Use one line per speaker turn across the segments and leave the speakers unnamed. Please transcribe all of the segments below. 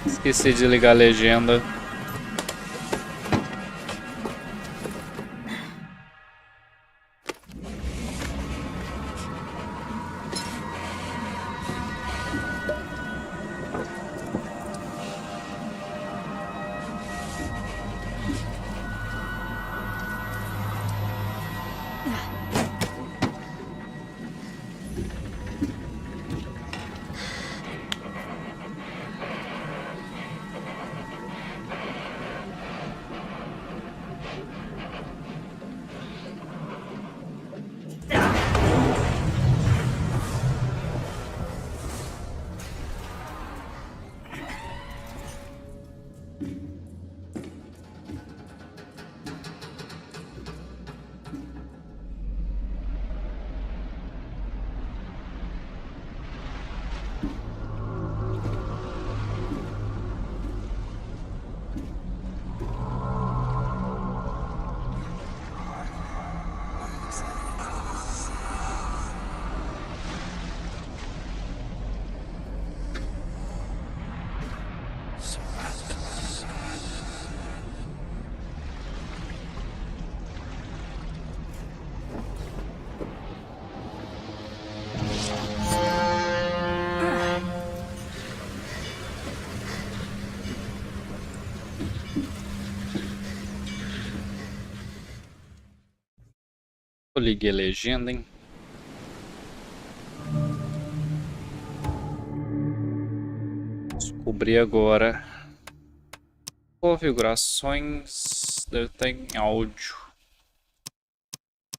Esqueci de ligar a legenda. Eu liguei a legenda, hein? Descobri agora. Configurações. Deve estar em áudio.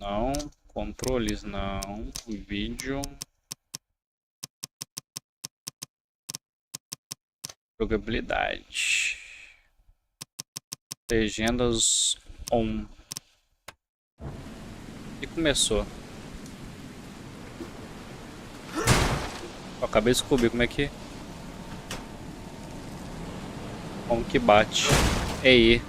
Não. Controles não. Vídeo. Jogabilidade. Legendas on. E começou. Eu acabei de descobrir como que bate. É E.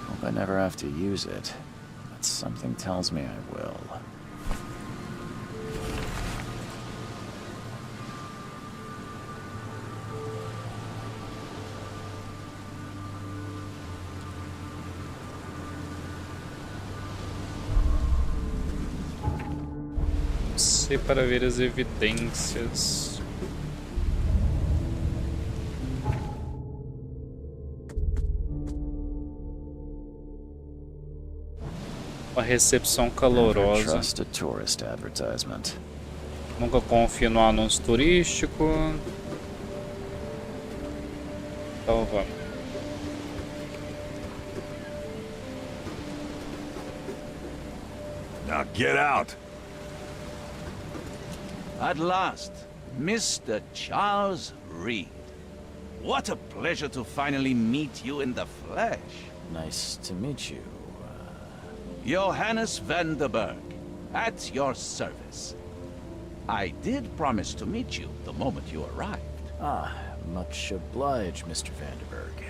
Hope I never have to use it, but something tells me I will.
Para ver as evidências. Uma recepção calorosa. Nunca confio no anúncio turístico. Então vamos.
Now get out.
At last, Mr. Charles Reed. What a pleasure to finally meet you in the flesh.
Nice to meet you.
Johannes van der Berg, at your service. I did promise to meet you the moment you arrived.
Ah, much obliged, Mr. van der Berg.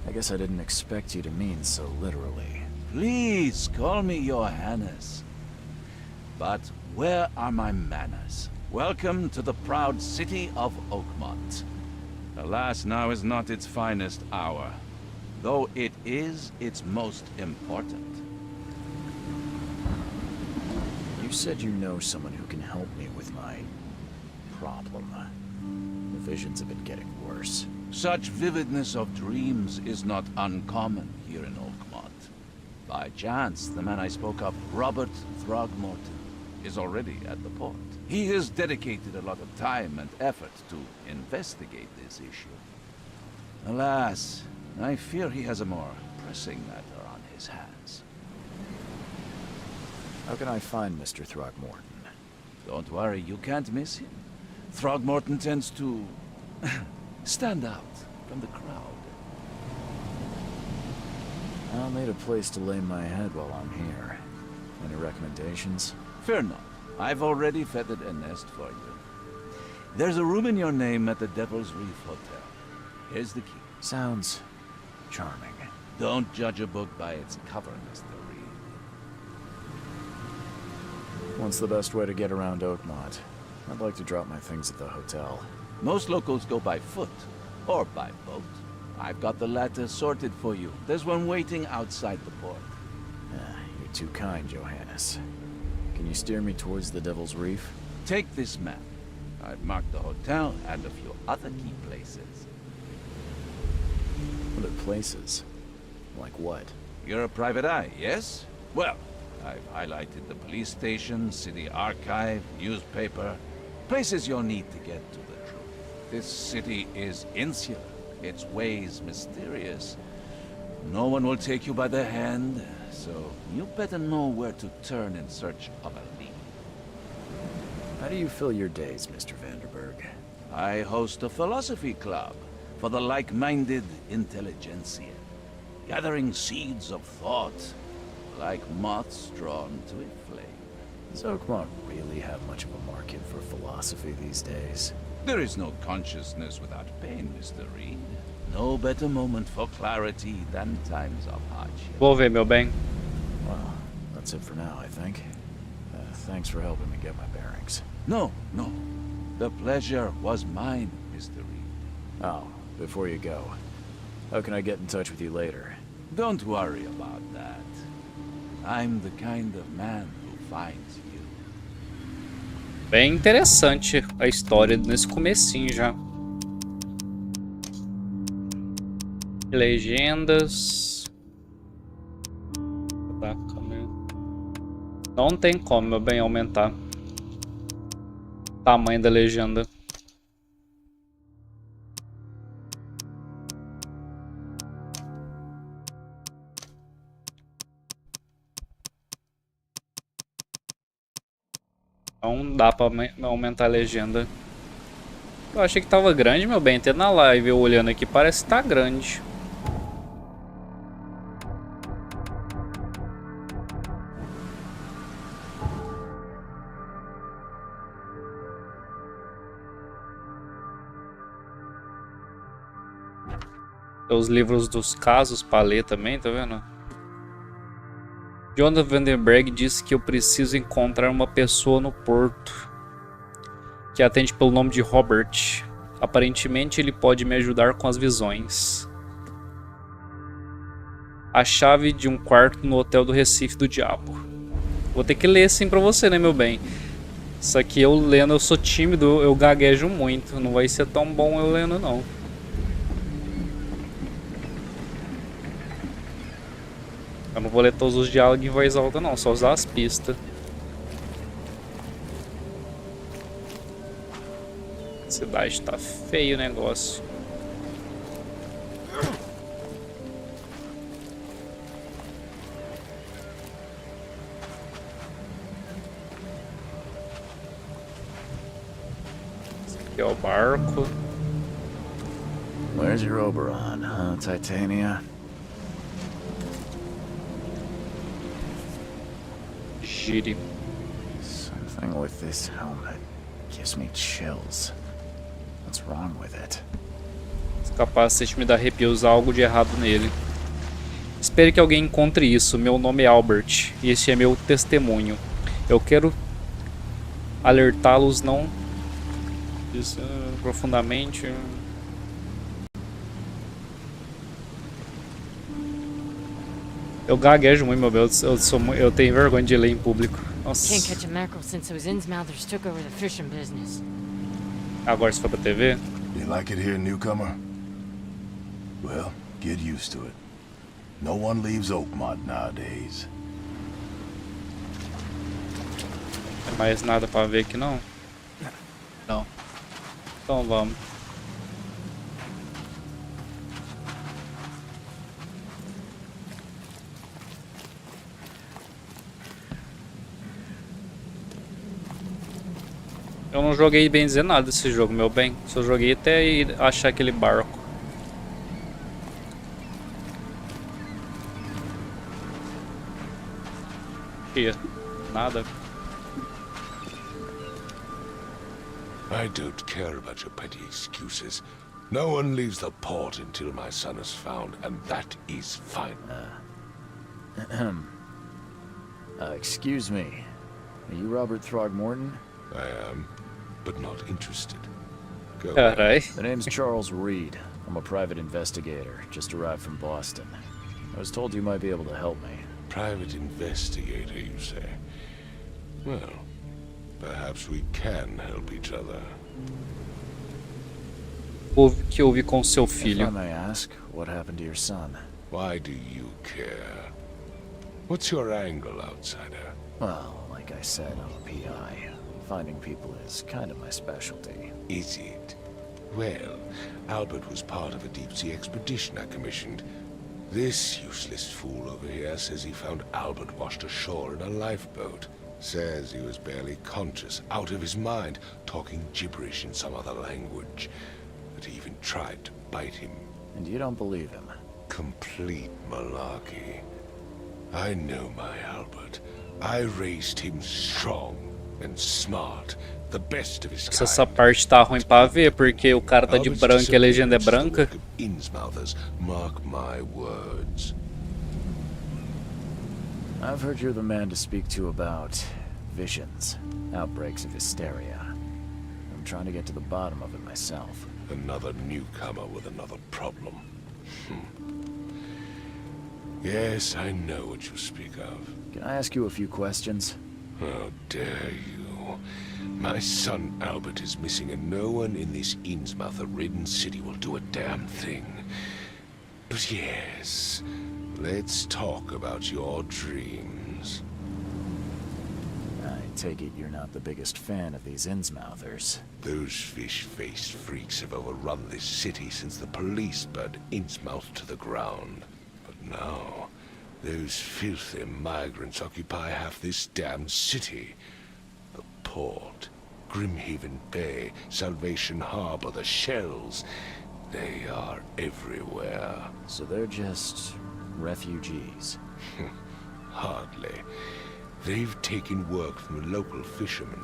I guess I didn't expect you to mean so literally.
Please call me Johannes. But where are my manners? Welcome to the proud city of Oakmont. Alas, now is not its finest hour, though it is its most important.
You said you know someone who can help me with my problem. The visions have been getting worse.
Such vividness of dreams is not uncommon here in Oakmont. By chance, the man I spoke of, Robert Throgmorton, is already at the port. He has dedicated a lot of time and effort to investigate this issue. Alas, I fear he has a more pressing matter on his hands.
How can I find Mr. Throgmorton?
Don't worry, you can't miss him. Throgmorton tends to stand out from the crowd.
I'll need a place to lay my head while I'm here. Any recommendations?
Fear not. I've already feathered a nest for you. There's a room in your name at the Devil's Reef Hotel. Here's the key.
Sounds charming.
Don't judge a book by its cover, Mr. Reed.
What's the best way to get around Oakmont? I'd like to drop my things at the hotel.
Most locals go by foot or by boat. I've got the latter sorted for you. There's one waiting outside the port.
You're too kind, Johannes. Can you steer me towards the Devil's Reef?
Take this map. I've marked the hotel and a few other key places.
Other places? Like what?
You're a private eye, yes? Well, I've highlighted the police station, city archive, newspaper. Places you'll need to get to the truth. This city is insular. Its ways mysterious. No one will take you by the hand, so you better know where to turn in search of a lead.
How do you fill your days, Mr. Vanderberg?
I host a philosophy club for the like-minded intelligentsia, gathering seeds of thought like moths drawn to a flame.
Does Oakmont really have much of a market for philosophy these days?
There is no consciousness without pain, Mr. Reed. No better moment for clarity than times of hardship.
Vou ver, meu bem.
Well, that's it for now, I think. Thanks for helping me get my bearings.
No. The pleasure was mine, Mr. Reed.
Oh, before you go, how can I get in touch with you later?
Don't worry about that. I'm the kind of man who finds you.
Bem interessante a história nesse comecinho já. Legendas. Não tem como, meu bem, aumentar o tamanho da legenda. Não dá pra aumentar a legenda. Eu achei que tava grande, meu bem. Até na live eu olhando aqui parece que tá grande. Tem os livros dos casos pra ler também, tá vendo? Jonathan Vandenberg disse que eu preciso encontrar uma pessoa no porto que atende pelo nome de Robert. Aparentemente ele pode me ajudar com as visões. A chave de um quarto no hotel do Recife do Diabo. Vou ter que ler sim pra você, né, meu bem? Isso aqui eu lendo, eu sou tímido, eu gaguejo muito. Não vai ser tão bom eu lendo, não. Eu não vou ler todos os diálogos em voz alta não, só usar as pistas. Cidade tá feio o negócio. Esse aqui é o barco.
Where's your Oberon, huh, Titania?
Gire.
Something with this helmet gives me chills. What's wrong with it?
Esse capacete me dá arrepios, há algo de errado nele. Espere que alguém encontre isso. Meu nome é Albert e este é meu testemunho. Eu quero alertá-los não profundamente. Eu gaguejo muito, meu Deus. Eu tenho vergonha de ler em público. Nossa.
Can't catch a mackerel since those Innsmouthers took over the fishing business.
Agora se for pra TV?
You like it here, newcomer? Well, get used to it. No one leaves Oakmont nowadays.
Não tem mais nada pra ver aqui não? Não. Então vamos. Eu não joguei bem dizer nada desse jogo, meu bem. Só joguei até ir achar aquele barco. Tia, nada.
I don't care about your petty excuses. No one leaves the port until my son is found, and that is fine.
Excuse me. Are you Robert Throgmorton?
I am, but not interested. Go ahead.
Carai.
The name's Charles Reed. I'm a private investigator, just arrived from Boston. I was told you might be able to help me.
Private investigator, you say? Well, perhaps we can help each other.
Que houve com seu
If I
filho?
may ask, what happened to your son?
Why do you care? What's your angle, outsider?
Well, like I said, I'm a PI. Finding people is kind of my specialty.
Is it? Well, Albert was part of a deep-sea expedition I commissioned. This useless fool over here says he found Albert washed ashore in a lifeboat. Says he was barely conscious, out of his mind, talking gibberish in some other language. That he even tried to bite him.
And you don't believe him?
Complete malarkey. I know my Albert. I raised him strong and smart, the best of his kind.
Essa parte tá ruim pra ver, porque o cara tá de branco e a legenda é branca.
Innsmouthers, mark my words.
I've heard you're the man to speak to about visions, outbreaks of hysteria. I'm trying to get to the bottom of it myself.
Another newcomer with another problem. Yes, I know what you speak of.
Can I ask you a few questions?
How dare you? My son Albert is missing, and no one in this Innsmouther-ridden city will do a damn thing. But yes, let's talk about your dreams.
I take it you're not the biggest fan of these Innsmouthers.
Those fish-faced freaks have overrun this city since the police burned Innsmouth to the ground. But now, those filthy migrants occupy half this damned city. The port, Grimhaven Bay, Salvation Harbor, the shells. They are everywhere.
So they're just refugees.
Hardly. They've taken work from the local fishermen.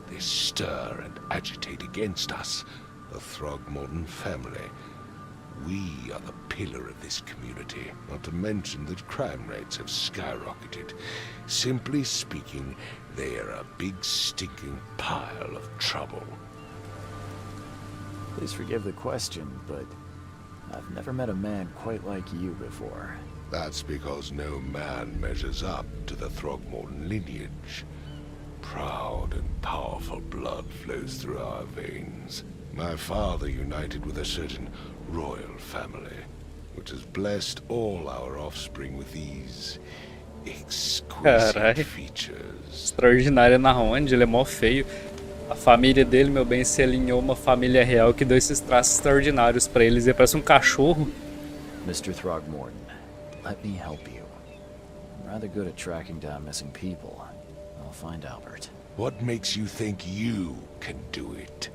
They stir and agitate against us, the Throgmorton family. We are the pillar of this community, not to mention that crime rates have skyrocketed. Simply speaking, they are a big stinking pile of trouble.
Please forgive the question, but I've never met a man quite like you before.
That's because no man measures up to the Throgmorton lineage. Proud and powerful blood flows through our veins. My father united with a certain royal family, which has blessed all our offspring with these exquisite
Carai.
features.
Extraordinária na onde, ele é mó feio. A família dele, meu bem, se alinhou uma família real que deu esses traços extraordinários pra eles. Ele parece um cachorro.
Mr. Throgmorton, let me help you. I'm rather good at tracking down missing people. I'll find Albert.
What makes you think you can do it?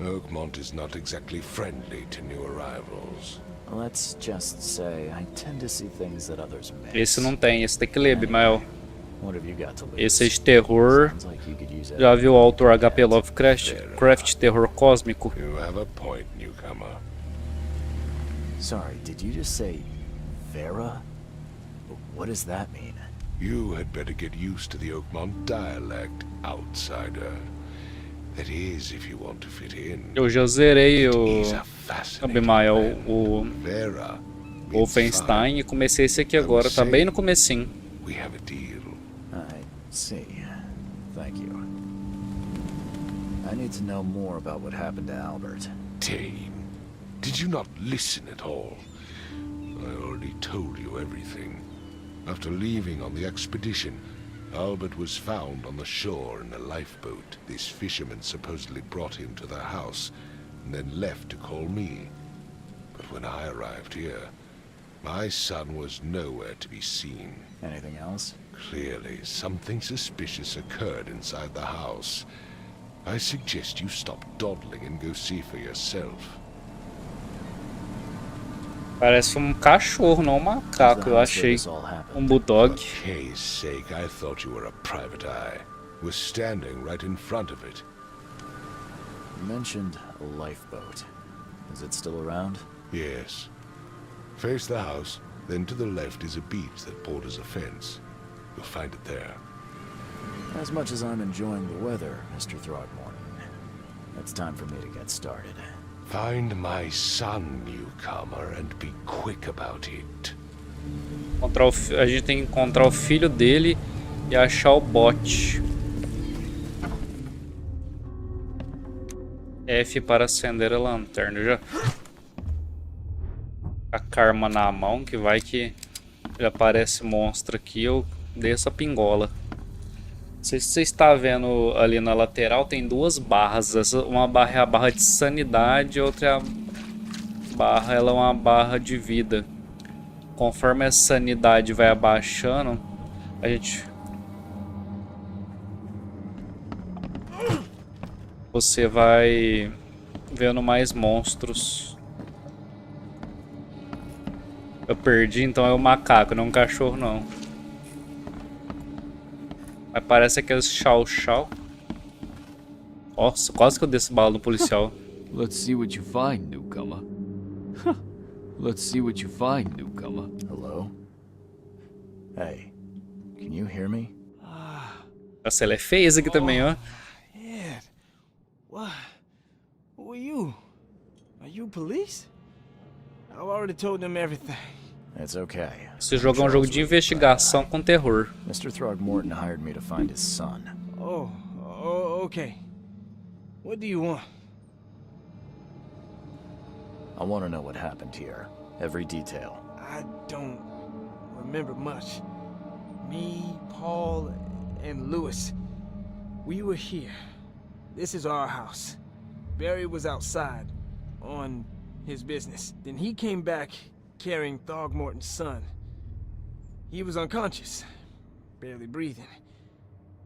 Oakmont is not exactly friendly to new arrivals.
Let's just say I tend to see things that others miss.
Esse não tem, esse tem que ler, Bimael.
What have you got to lose?
Esse é de terror.
Sounds like you could use
Já viu o autor
everything
HP
you get.
Lovecraft, terror cósmico?
You have a point, newcomer.
Sorry, did you just say Vera? What does that mean?
You had better get used to the Oakmont dialect, outsider. That is, if you want to fit in.
Eu já zerei
He's
o
a fascinating
Bimael,
man.
o
Vera means
Wolfenstein, e comecei esse aqui agora, tá bem no comecinho.
we have a deal.
I see. Thank you. I need to know more about what happened to Albert.
Dane, did you not listen at all? I already told you everything. After leaving on the expedition, Albert was found on the shore in a lifeboat. This fisherman supposedly brought him to their house, and then left to call me. But when I arrived here, my son was nowhere to be seen.
Anything else?
Clearly, something suspicious occurred inside the house. I suggest you stop dawdling and go see for yourself.
Parece um cachorro, não um macaco, eu achei. Bulldog.
For Kay's sake, I thought you were a private eye. We're standing right in front of it.
You mentioned a lifeboat. Is it still around?
Yes. Face the house, then to the left is a beach that borders a fence. You'll find it there.
As much as I'm enjoying the weather, Mr. Throgmorton, it's time for me to get started.
Find my son, newcomer, and be quick about it.
A gente tem que encontrar o filho dele e achar o bot. F para acender a lanterna. Já a karma na mão, que vai que ele aparece monstro aqui, eu dei essa pingola. Não sei se você está vendo ali na lateral, tem duas barras. Uma barra é a barra de sanidade, outra é a barra, ela é uma barra de vida. Conforme a sanidade vai abaixando, a gente... Você vai vendo mais monstros. Eu perdi, então é o macaco, não é um cachorro não. Mas parece aqueles chau-chau. Nossa, quase que eu desço bala no policial.
Let's see what you find, newcomer. Let's see what you find, newcomer.
Hello? Hey, can you hear me?
Nossa, ela é feia essa aqui também, ó.
Yeah. What? Who are you? Are you police? I've already told them everything.
It's okay.
Esse jogo é um jogo de investigação com terror.
Mr. Throgmorton hired me to find his son.
Oh, okay. What do you want?
I want to know what happened here. Every detail.
I don't remember much. Me, Paul, and Lewis, we were here. This is our house. Barry was outside on his business. Then he came back carrying Throgmorton's son. He was unconscious, barely breathing.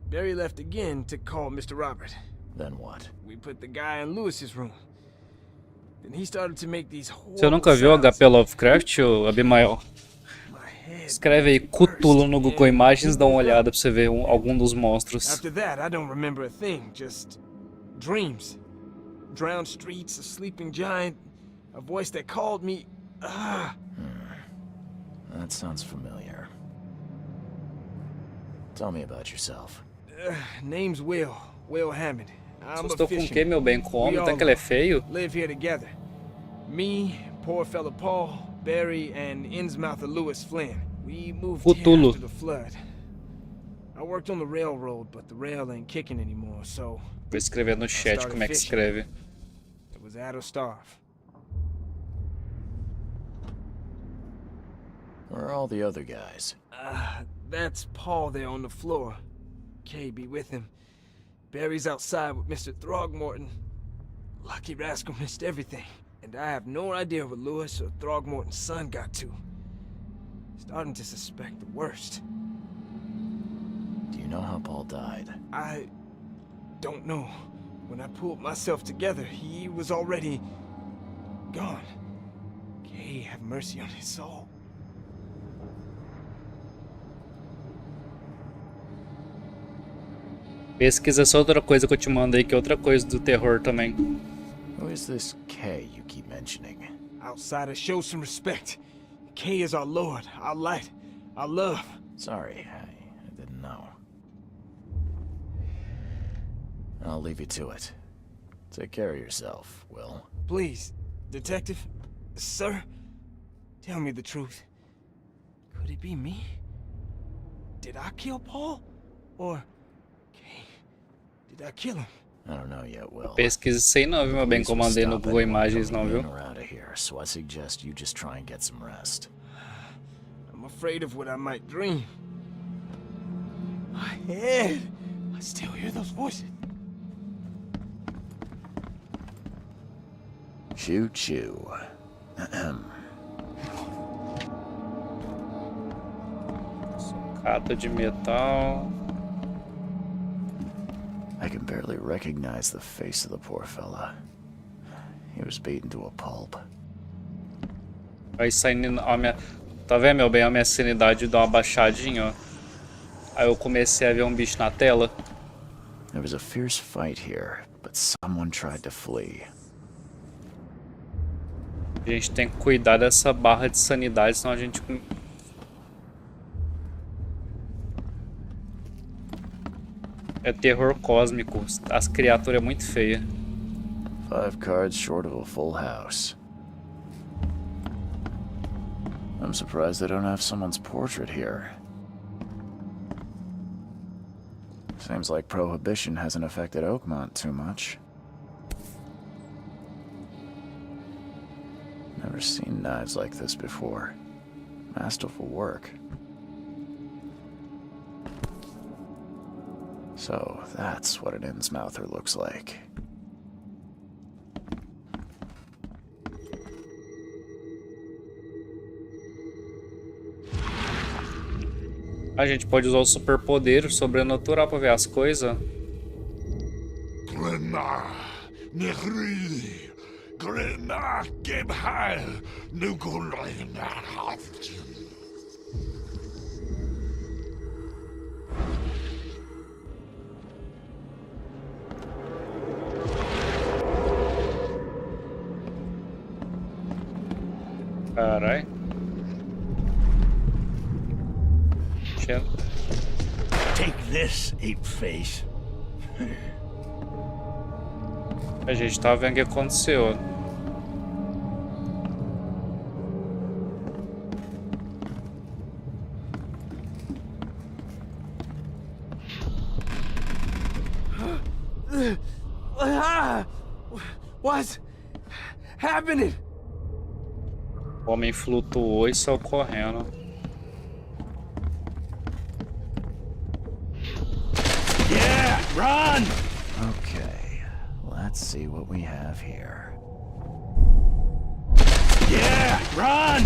Barry left again to call Mr. Robert.
Then what?
We put the guy in Lewis's room. Then he started to make these
Você nunca viu HP Lovecraft, ô Abimael? Escreve aí Cthulhu no Google Imagens, dá uma olhada pra você ver algum dos monstros.
After that, I don't remember a thing, just dreams. Drowned streets, a sleeping giant, a voice that called me.
That sounds familiar. Tell me about yourself.
Name's Will Hammond. I'm a
Estou com o que,
fisherman.
meu bem? Com homem, até que ele é feio.
Live here together. Me, poor fella Paul, Barry, and Innsmouther Lewis Flynn. We moved
Cthulhu.
here after the flood. I worked on the railroad, but the rail ain't kicking anymore, so
Vou escrever no chat como é que escreve.
it was add or starve.
Where are all the other guys?
That's Paul there on the floor. Kay be with him. Barry's outside with Mr. Throgmorton. Lucky rascal missed everything. And I have no idea what Lewis or Throgmorton's son got to. Starting to suspect the worst.
Do you know how Paul died?
I don't know. When I pulled myself together, he was already gone. Kay have mercy on his soul.
Pesquisa essa outra coisa que eu te mandei, que é outra coisa do terror também.
Who is this K you keep mentioning?
Outsiders, show some respect. Kay is our lord, our light, our love.
Sorry, I didn't know. I'll leave you to it. Take care of yourself, Will.
Please, detective, sir, tell me the truth. Could it be me? Did I kill Paul? Or Kay? Did I kill him?
I don't know yet, Will.
Pesquisa isso aí não, viu, meu bem? Comandei no Google Imagens não, viu?
Around here, so I suggest you just try and get some rest.
I'm afraid of what I might dream. My head! I still hear those voices.
Choo choo.
Sucata de metal.
I can barely recognize the face of the poor fella. He was beaten to a pulp.
Vai saindo. Ó, tá vendo, meu bem? A minha sanidade dá uma baixadinha, ó. Aí eu comecei a ver um bicho na tela.
There was a fierce fight here, but someone tried to flee.
A gente tem que cuidar dessa barra de sanidade, senão a gente... É terror cósmico. As criaturas é muito feia.
5 cards short of a full house. I'm surprised they don't have someone's portrait here. Seems like prohibition hasn't affected Oakmont too much. Never seen knives like this before. Masterful work. So, that's what an Innsmouther looks like.
A gente pode usar o superpoder sobrenatural pra ver as coisas. Carai.
Take this, ape face.
A gente tava vendo o que aconteceu.
What's happening?
O homem flutuou e saiu correndo.
Yeah, run!
Okay, let's see what we have here.
Yeah, run!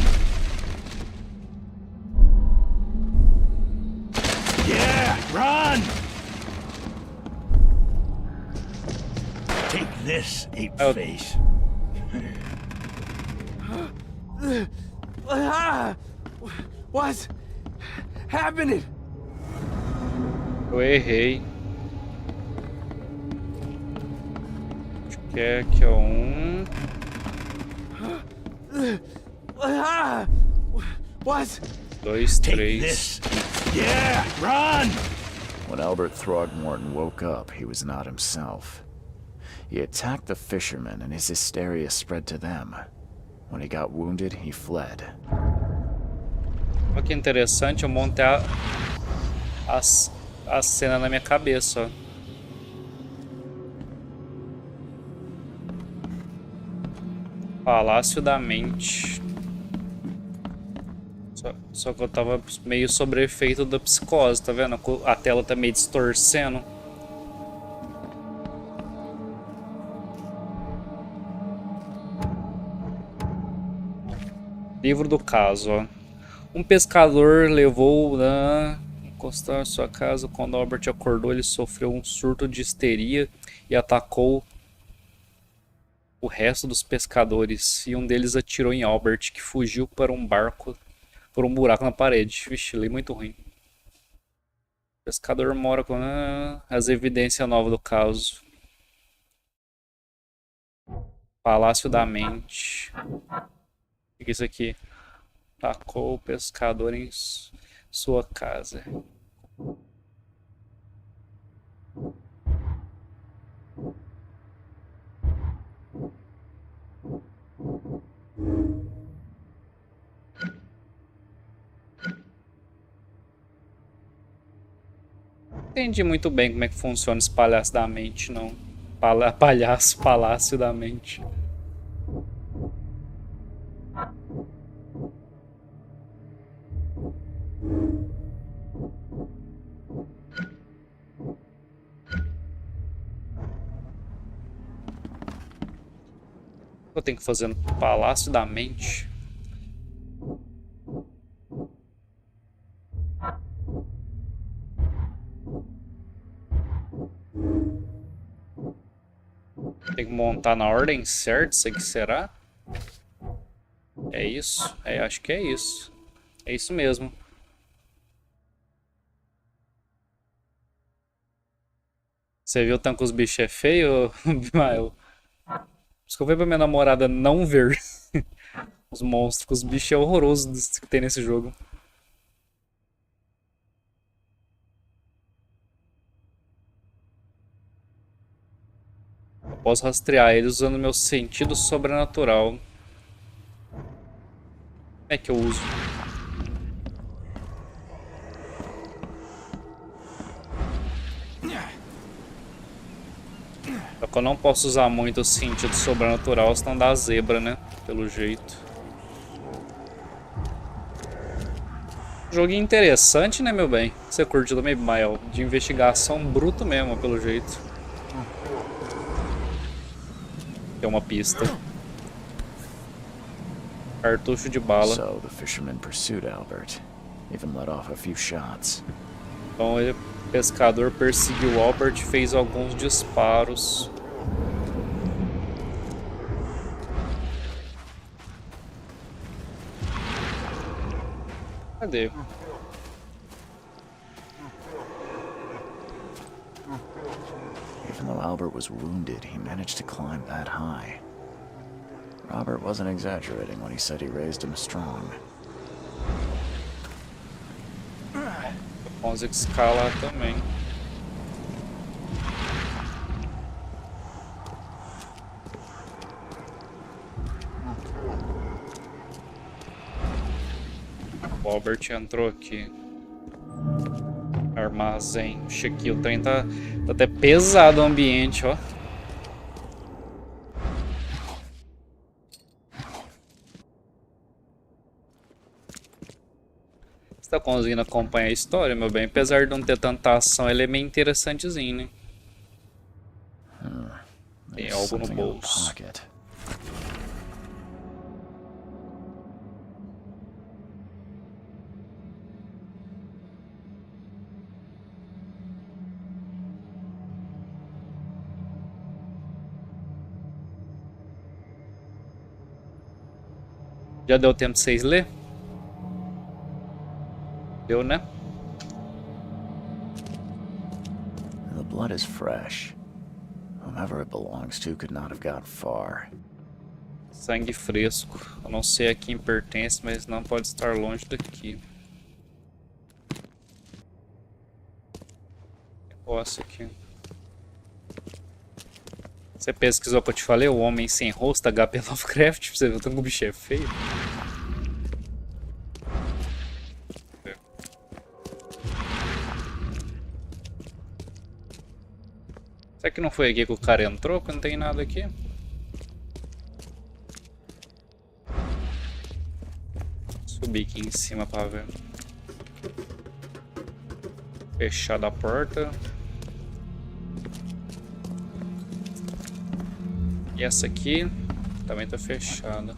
Yeah, run! Take this, ape face.
What's happening?
Eu errei. Acho que é aqui, ó.
'What?
2,
Take
3.
this. Yeah, run!
When Albert Throgmorton woke up, he was not himself. He attacked the fishermen and his hysteria spread to them. When he got wounded, he fled.
Olha que interessante, eu montei a cena na minha cabeça, ó. Palácio da Mente. Só que eu tava meio sobre efeito da psicose, tá vendo? A tela tá meio distorcendo. Livro do caso, ó. Um pescador levou a encostar sua casa. Quando Albert acordou, ele sofreu um surto de histeria e atacou o resto dos pescadores. E um deles atirou em Albert, que fugiu para um barco, por um buraco na parede. Vixe, li muito ruim. O pescador mora com as evidências novas do caso. Palácio da Mente. O que é isso aqui? Atacou o pescador em sua casa. Entendi muito bem como é que funciona esse Palácio da Mente, não. Palácio da Mente. Eu tenho que fazer no Palácio da Mente. Tem que montar na ordem certa, isso aqui será? É isso? É, acho que é isso. É isso mesmo. Você viu o tanto que os bichos é feio, Bimael? Por isso que eu falei pra minha namorada não ver. Os monstros, os bichos é horroroso que tem nesse jogo. Eu posso rastrear eles usando meu sentido sobrenatural. Como é que eu uso? Só que eu não posso usar muito o sentido sobrenatural, senão dá zebra, né? Pelo jeito. Joguinho interessante, né, meu bem? Você curtiu também, Mael? De investigação bruto mesmo, pelo jeito. Tem uma pista. Cartucho de bala.
So the fisherman pursued Albert, even let off a few shots.
Então o pescador perseguiu Albert e fez alguns disparos. Cadê?
Even though Albert was wounded, he managed to climb that high. Robert wasn't exaggerating when he said he raised him strong.
Consegue escalar também. O Albert entrou aqui. Armazém. Aqui, o trem tá até pesado o ambiente, ó. Você tá conseguindo acompanhar a história, meu bem? Apesar de não ter tanta ação, ele é meio interessantezinho, né? Tem
There's
algo no
something in the
bolso.
pocket.
Já deu tempo de vocês ler? Deu, né?
The blood is fresh. Whomever it belongs to could not have got far.
Sangue fresco. Eu não sei a quem pertence, mas não pode estar longe daqui. Negócio aqui. Você pesquisou o que eu te falei? O Homem Sem Rosto, HP Lovecraft? Pra você ver o tanto que o bicho é feio. Será que não foi aqui que o cara entrou? Que não tem nada aqui? Subir aqui em cima pra ver. Fechada a porta. E essa aqui também tá fechada.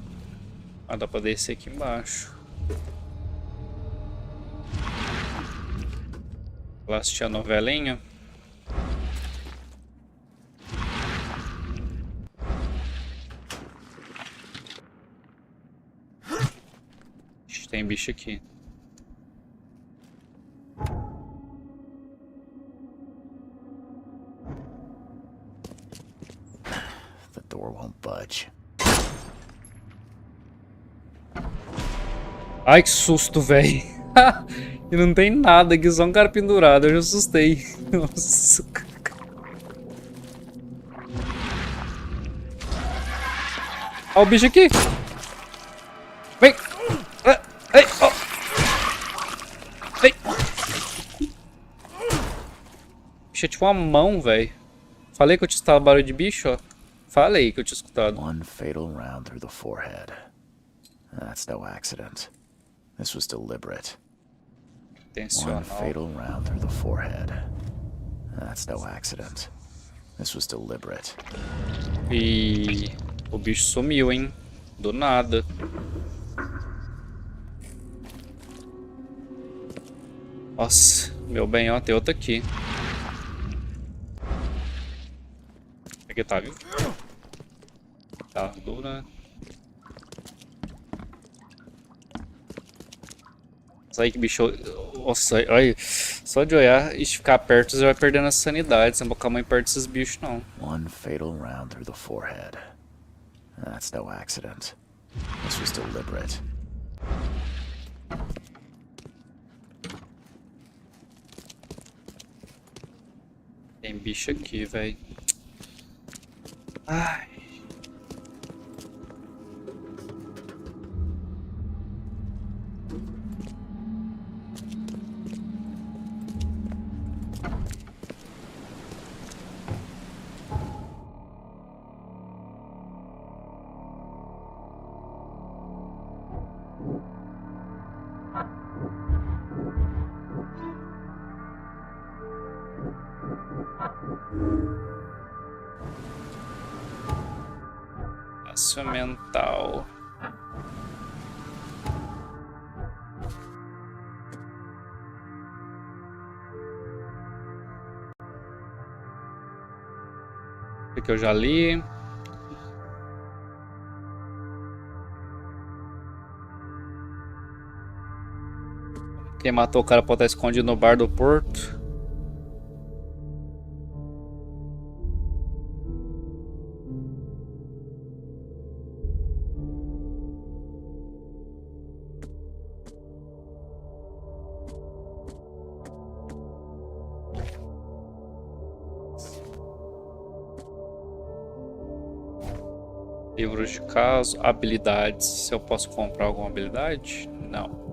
Ah, dá pra descer aqui embaixo. Vou assistir a novelinha. Tem bicho aqui.
The door won't budge.
Ai, que susto, velho. E não tem nada aqui, só um cara pendurado. Eu já assustei. Nossa. Olha o bicho aqui. Vem. Ei, oh. Ei. Bicho é tipo uma mão, velho. Falei que eu tinha escutado barulho de bicho, ó. Falei que eu tinha escutado.
One fatal round through the forehead. That's no accident. This was deliberate.
Intencional.
One fatal round through the forehead. That's no accident. This was deliberate.
E o bicho sumiu, hein? Do nada. Nossa, meu bem, ó, tem outro aqui. Aqui tá, viu? Tá dura. Nossa, aí que bicho. Nossa, olha. Só de olhar e ficar perto, você vai perdendo a sanidade. Você não vai ficar muito perto desses bichos, não.
One fatal round through the forehead. That's no accident. This was deliberate.
Tem bicho aqui, velho. Ai. Mental. Esse aqui eu já li. Quem matou o cara pode estar escondido no bar do Porto. Livros de caso, habilidades. Se eu posso comprar alguma habilidade? Não.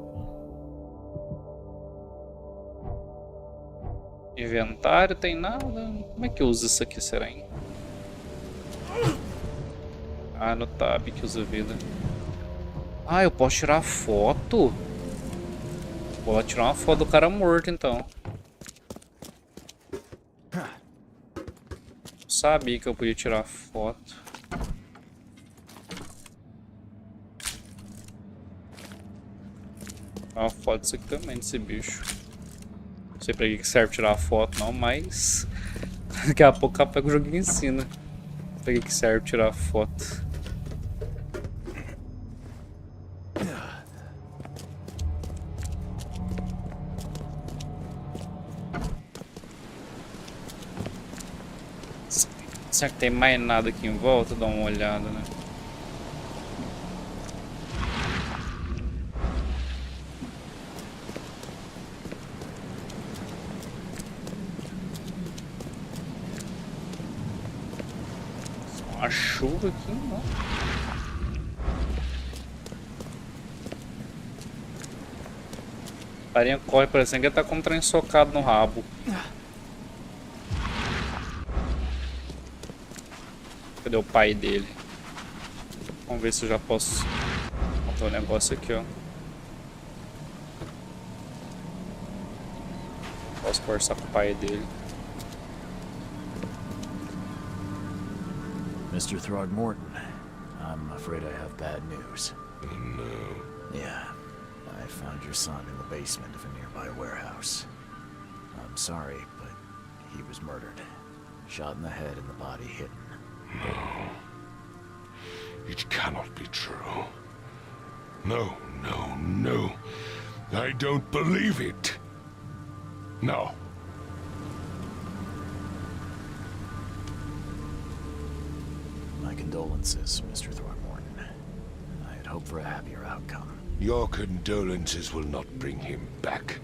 Inventário tem nada. Como é que usa isso aqui, será? Hein? Ah, no tab que usa vida. Ah, eu posso tirar foto? Vou lá tirar uma foto do cara morto então. Sabia que eu podia tirar foto. Uma foto disso aqui também, desse bicho. Não sei pra que serve tirar a foto não, mas daqui a pouco capaz que o joguinho ensina pra que serve tirar a foto. Será que tem mais nada aqui em volta? Dá uma olhada, né? A chuva aqui, não. A farinha corre parecendo que ele tá com um trem socado no rabo. Cadê o pai dele? Vamos ver se eu já posso montar um negócio aqui, ó. Posso conversar com o pai dele.
Mr. Throgmorton, I'm afraid I have bad news.
Oh, no.
Yeah, I found your son in the basement of a nearby warehouse. I'm sorry, but he was murdered. Shot in the head and the body hidden.
No. It cannot be true. No, no, no. I don't believe it. No.
My condolences, Mr. Throgmorton. I had hoped for a happier outcome.
Your condolences will not bring him back.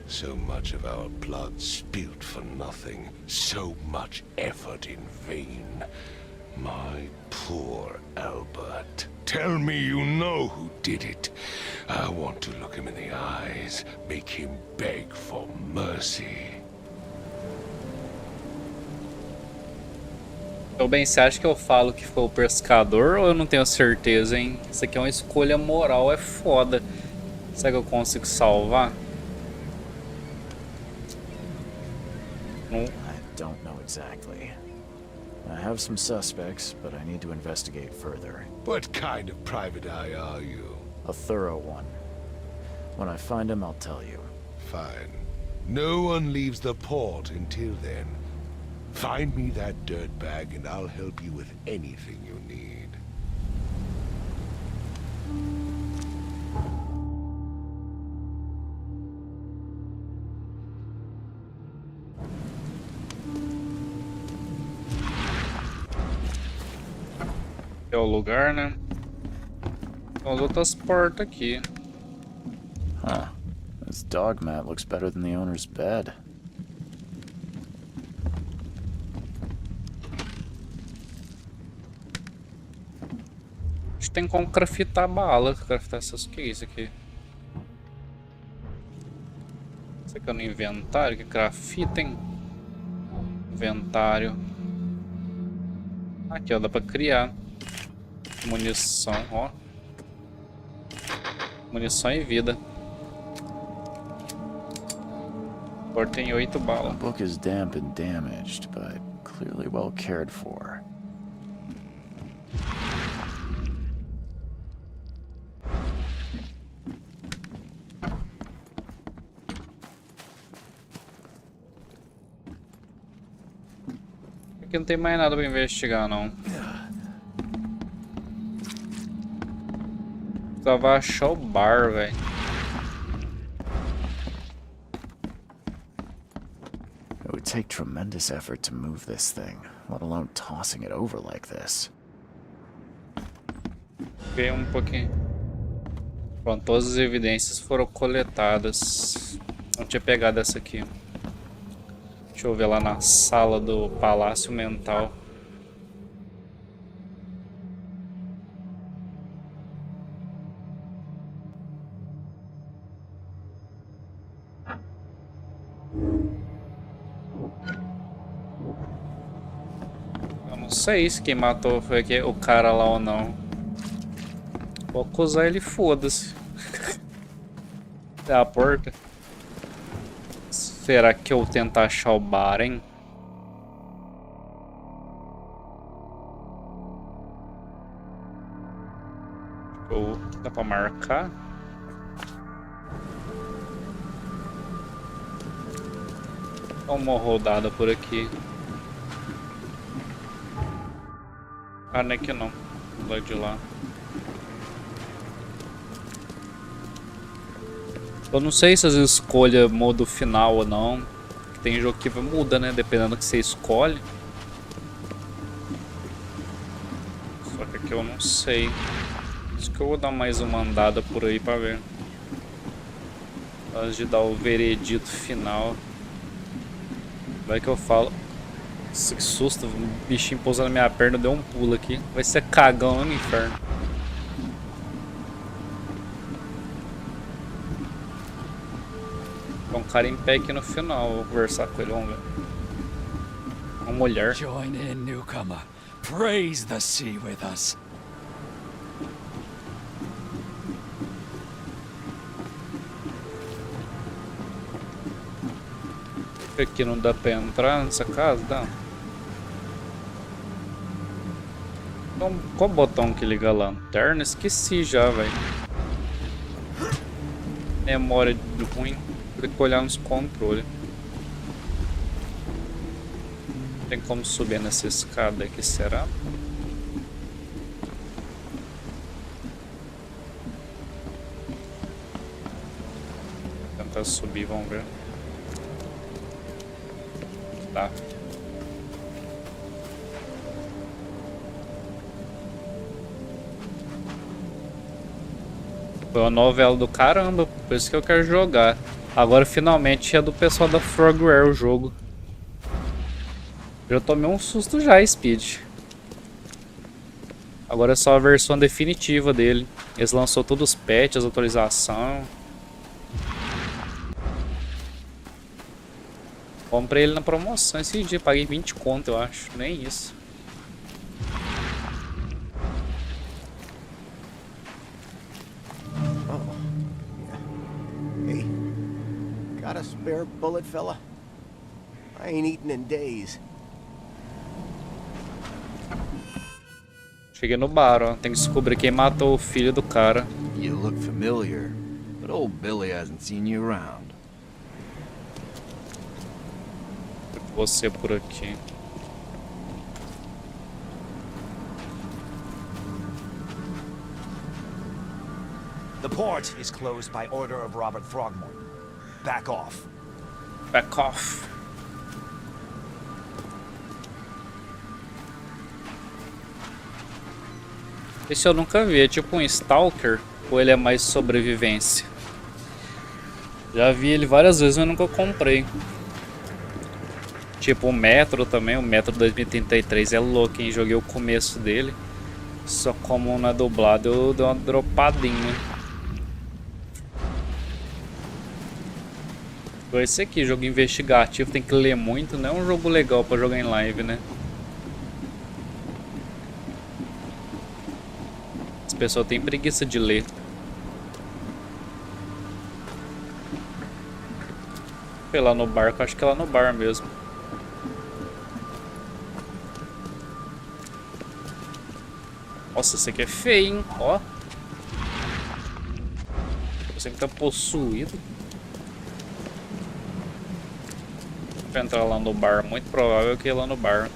So much of our blood spilled for nothing. So much effort in vain. My poor Albert. Tell me you know who did it. I want to look him in the eyes, make him beg for mercy.
Então, bem, você acha que eu falo que foi o pescador ou eu não tenho certeza, hein? Isso aqui é uma escolha moral, é foda. Será que eu consigo salvar? Não.
I don't know exactly. I have some suspects, but I need to investigate further.
What kind of private eye are you?
A thorough one. When I find him, I'll tell you.
Fine. No one leaves the port until then. Find me that dirtbag and I'll help you with anything you need.
É o lugar, né? Tem as outras portas aqui.
Huh. This dog mat looks better than the owner's bed.
A gente tem como craftar bala. Craftar essas... O que é isso aqui? Isso aqui é no inventário? Que grafitem? Inventário. Aqui, ó. Dá pra criar. Munição, ó. Munição e vida. Agora tem 8
The
balas.
book is damp and damaged, but clearly well cared for.
Aqui não tem mais nada pra investigar, não. Precisava achar o bar, velho.
It would take tremendous effort to move this thing, let alone tossing it over like this.
Peguei um pouquinho. Pronto, todas as evidências foram coletadas. Não tinha pegado essa aqui. Deixa eu ver lá na sala do Palácio Mental. Eu não sei se quem matou foi o cara lá ou não. Vou acusar ele, foda-se. É a porta. Será que eu tentar achar o bar, hein? Ou dá pra marcar? Dá uma rodada por aqui. Ah, não é que não. Do lado de lá. Eu não sei se as escolhas mudam o final ou não. Tem jogo que muda, né? Dependendo do que você escolhe. Só que aqui eu não sei. Acho que eu vou dar mais uma andada por aí pra ver. Antes de dar o veredito final. Vai que eu falo. Nossa, que susto. Um bichinho pousando na minha perna, deu um pulo aqui. Vai ser cagão lá no inferno. Tem um cara em pé aqui no final, vou conversar com ele, vamos ver. Uma mulher.
Join in, newcomer. Praise the sea with us.
Aqui não dá pra entrar nessa casa, dá? Então, qual botão que liga a lanterna? Esqueci já, velho. Memória ruim. Tem que olhar nos controles. Tem como subir nessa escada aqui, será? Vou tentar subir, vamos ver. Tá. Foi uma novela do caramba, por isso que eu quero jogar. Agora finalmente é do pessoal da Frogware o jogo. Eu já tomei um susto já, Speed. Agora é só a versão definitiva dele. Eles lançou todos os patches, atualização. Comprei ele na promoção esse dia, paguei 20 conto, eu acho. Nem isso.
Hey, got a spare bullet, fella? I ain't eaten in days.
Cheguei no bar, ó. Tem que descobrir quem matou o filho do cara.
You look familiar, but old Billy hasn't seen you around.
Você por aqui.
The port is closed by order of Robert Throgmorton. Back off.
Back off. Esse eu nunca vi, é tipo um Stalker ou ele é mais sobrevivência? Já vi ele várias vezes, mas nunca comprei. Tipo o Metro também, o Metro 2033 é louco, hein? Joguei o começo dele. Só como não é dublado, eu dei uma dropadinha. Igual esse aqui, jogo investigativo, tem que ler muito, não é um jogo legal pra jogar em live, né? As pessoas têm preguiça de ler. Foi lá no barco, acho que é lá no bar mesmo. Nossa, esse aqui é feio, hein? Ó. Você que tá possuído. Pra entrar lá no bar, muito provável que é lá no bar.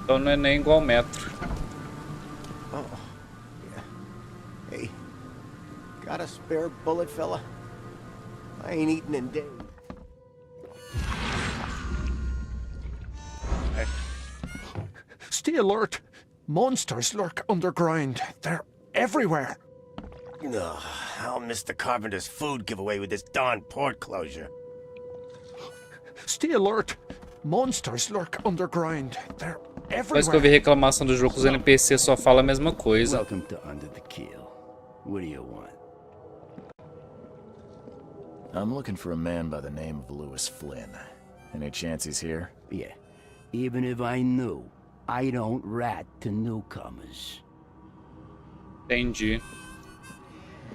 Então não é nem igual ao metro.
Oh, yeah. Hey, got a spare bullet, fella? I ain't eaten in days.
Stay alert. Monsters lurk underground. They're everywhere.
Ugh, I'll miss the carpenter's food giveaway with this darn port closure.
Stay alert. Monsters lurk underground. They're
Depois que eu vi reclamação do jogo, os NPC só falam a mesma coisa.
Welcome to Under the Keel. What do you want?
I'm looking for a man by the name of Lewis Flynn. Any chance he's here?
Yeah. Even if I knew, I don't rat to newcomers.
Entendi.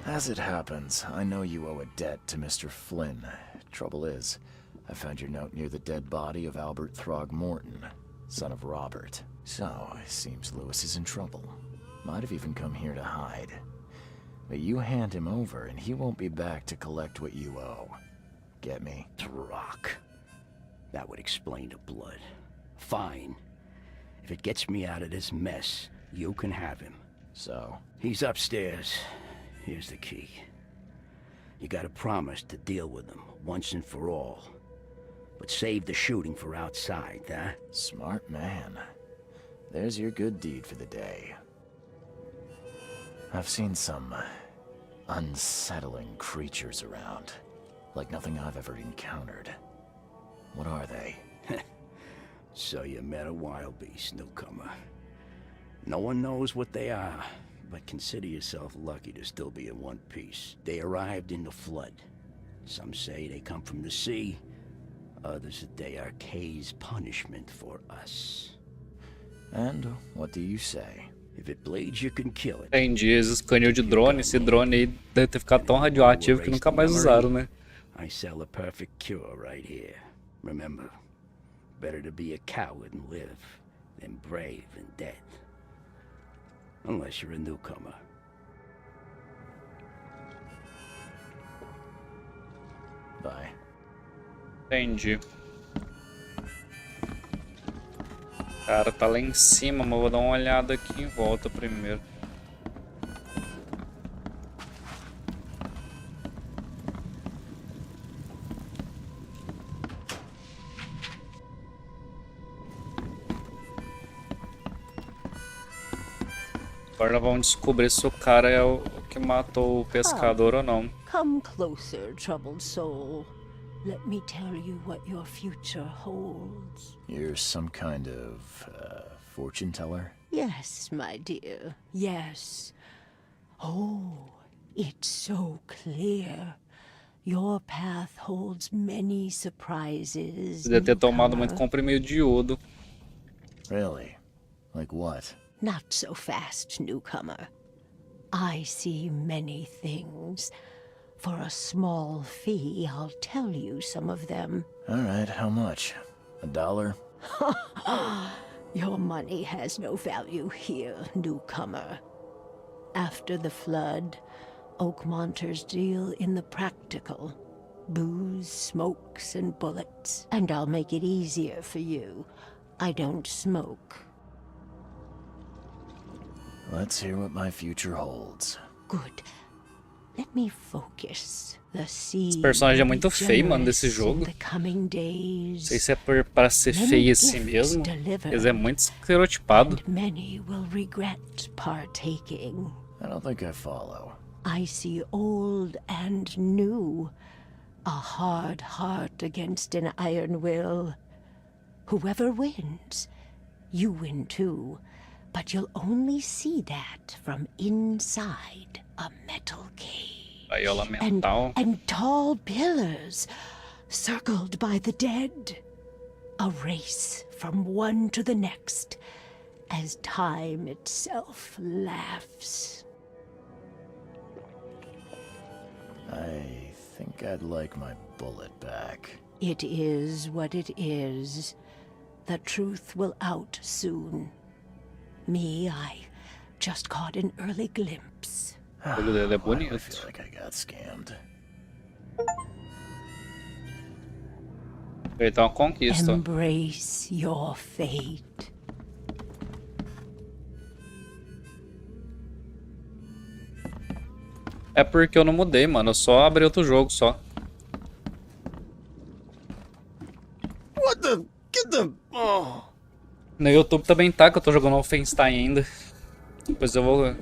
As it happens, I know you owe a debt to Mr. Flynn. Trouble is, I found your note near the dead body of Albert Throgmorton, son of Robert. So, it seems Lewis is in trouble. Might have even come here to hide. But you hand him over and he won't be back to collect what you owe. Get me?
Rock. That would explain the blood. Fine. If it gets me out of this mess, you can have him.
So?
He's upstairs. Here's the key. You gotta promise to deal with him once and for all. But save the shooting for outside, huh?
Smart man. There's your good deed for the day. I've seen some unsettling creatures around. Like nothing I've ever encountered. What are they?
So you met a wild beast, newcomer. No one knows what they are, but consider yourself lucky to still be in one piece. They arrived in the flood. Some say they come from the sea. Others that they are Kay's punishment for us.
And what do you say?
If it bleeds, you can kill it.
Entendi, eles canhão de drone, esse drone aí deve ter ficado tão radioativo que nunca mais usaram, né?
I sell a perfect cure right here. Remember, better to be a coward and live than brave and dead. Unless you're a newcomer.
Bye.
Entendi. Cara, tá lá em cima, mas vou dar uma olhada aqui em volta primeiro. Agora vamos descobrir se o cara é o que matou o pescador ou não.
Come closer, troubled soul. Let me tell you what your future holds.
You're some kind of, fortune teller?
Yes, my dear, yes. Oh, it's so clear. Your path holds many surprises.
Você deve ter tomado muito comprimido de iodo.
Really? Like what?
Not so fast, newcomer. I see many things. For a small fee, I'll tell you some of them.
All right, how much? $1?
Your money has no value here, newcomer. After the flood, Oakmonters deal in the practical. Booze, smokes, and bullets. And I'll make it easier for you. I don't smoke.
Let's hear what my future holds.
Good. Let me focus. The sea
Esse personagem é muito feio, mano, desse jogo. Não sei se é para ser feio assim mesmo. Mas é muito estereotipado.
Many will regret partaking.
I don't think I follow.
I see old and new. A hard heart against an iron will. Whoever wins, you win too. But you'll only see that from inside a metal cage. And tall pillars, circled by the dead. A race from one to the next, as time itself laughs.
I think I'd like my bullet back.
It is what it is. The truth will out soon. Me, I just caught an early glimpse.
O olho dele é
I
bonito.
feel like I got scammed.
Ele tá uma conquista.
Embrace your fate.
É porque eu não mudei, mano. Eu só abri outro jogo, só.
What the? Get the... Oh.
No YouTube também tá, que eu tô jogando Wolfenstein ainda. Depois eu vou...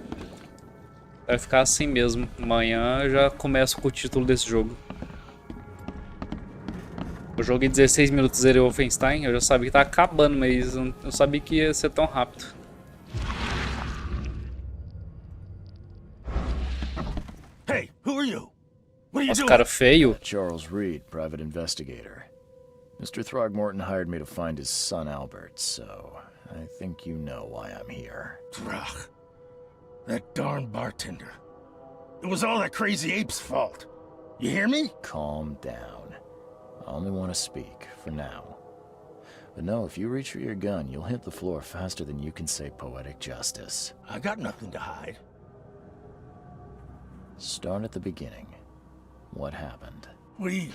Vai ficar assim mesmo. Amanhã eu já começo com o título desse jogo. Eu joguei 16 minutos, zerei o Wolfenstein. Eu já sabia que tá acabando, mas eu não sabia que ia ser tão rápido.
Hey, who are you? What are you
Nossa,
doing?
cara feio.
Charles Reed, private investigator. Mr. Throgmorton hired me to find his son Albert, so I think you know why I'm here.
Throg. That darn bartender. It was all that crazy ape's fault. You hear me?
Calm down. I only want to speak, for now. But no, if you reach for your gun, you'll hit the floor faster than you can say poetic justice.
I got nothing to hide.
Start at the beginning. What happened?
We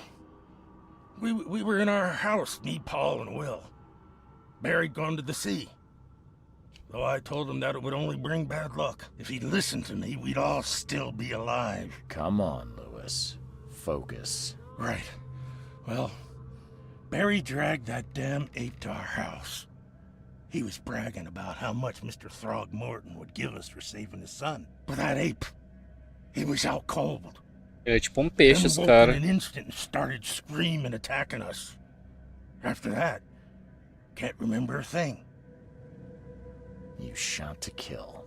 were in our house, me, Paul, and Will. Barry'd gone to the sea. Though I told him that it would only bring bad luck. If he'd listened to me, we'd all still be alive.
Come on, Lewis. Focus.
Right. Well, Barry dragged that damn ape to our house. He was bragging about how much Mr. Throgmorton would give us for saving his son. But that ape, he was out cold.
Ele é tipo peixe, esse
In
cara.
an instant and started screaming, attacking us. After that, can't remember a thing.
You shot to kill.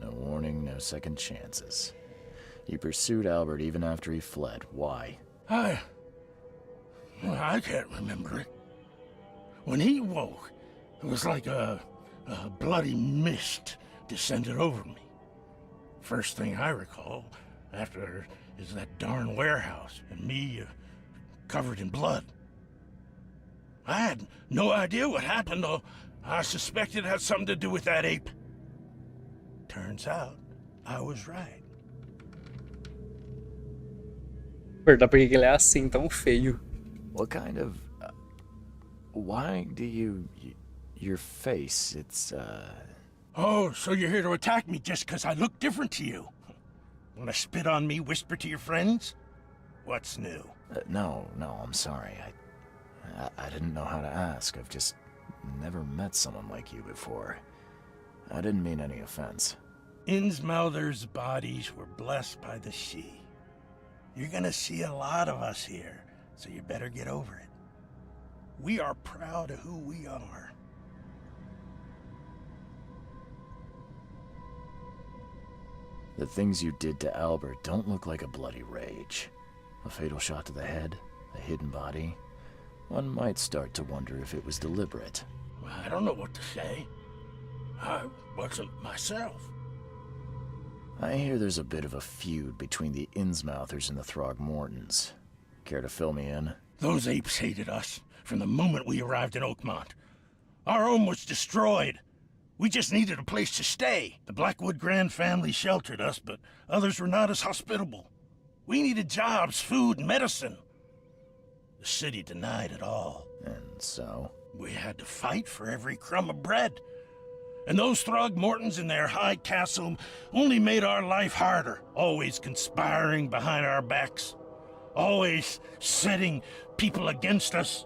No warning, no second chances. You pursued Albert even after he fled. Why?
I can't remember it. When he woke, it was like a bloody mist descended over me. First thing I recall after is that darn warehouse and me covered in blood. I had no idea what happened, though. I suspected it had something to do with that ape. Turns out, I was right.
Verdade, porque ele é assim, tão feio.
What kind of... why do you... your face, it's,
Oh, so you're here to attack me just because I look different to you? Wanna spit on me, whisper to your friends? What's new?
No, I'm sorry. I didn't know how to ask. I've just never met someone like you before. I didn't mean any offense.
Innsmouther's bodies were blessed by the sea. You're gonna see a lot of us here, so you better get over it. We are proud of who we are.
The things you did to Albert don't look like a bloody rage. A fatal shot to the head, a hidden body. One might start to wonder if it was deliberate.
I don't know what to say. I wasn't myself.
I hear there's a bit of a feud between the Innsmouthers and the Throgmortons. Care to fill me in?
Those apes hated us from the moment we arrived in Oakmont. Our home was destroyed. We just needed a place to stay. The Blackwood Grand family sheltered us, but others were not as hospitable. We needed jobs, food, and medicine. The city denied it all.
And so?
We had to fight for every crumb of bread. And those Throgmortons in their high castle only made our life harder, always conspiring behind our backs, always setting people against us.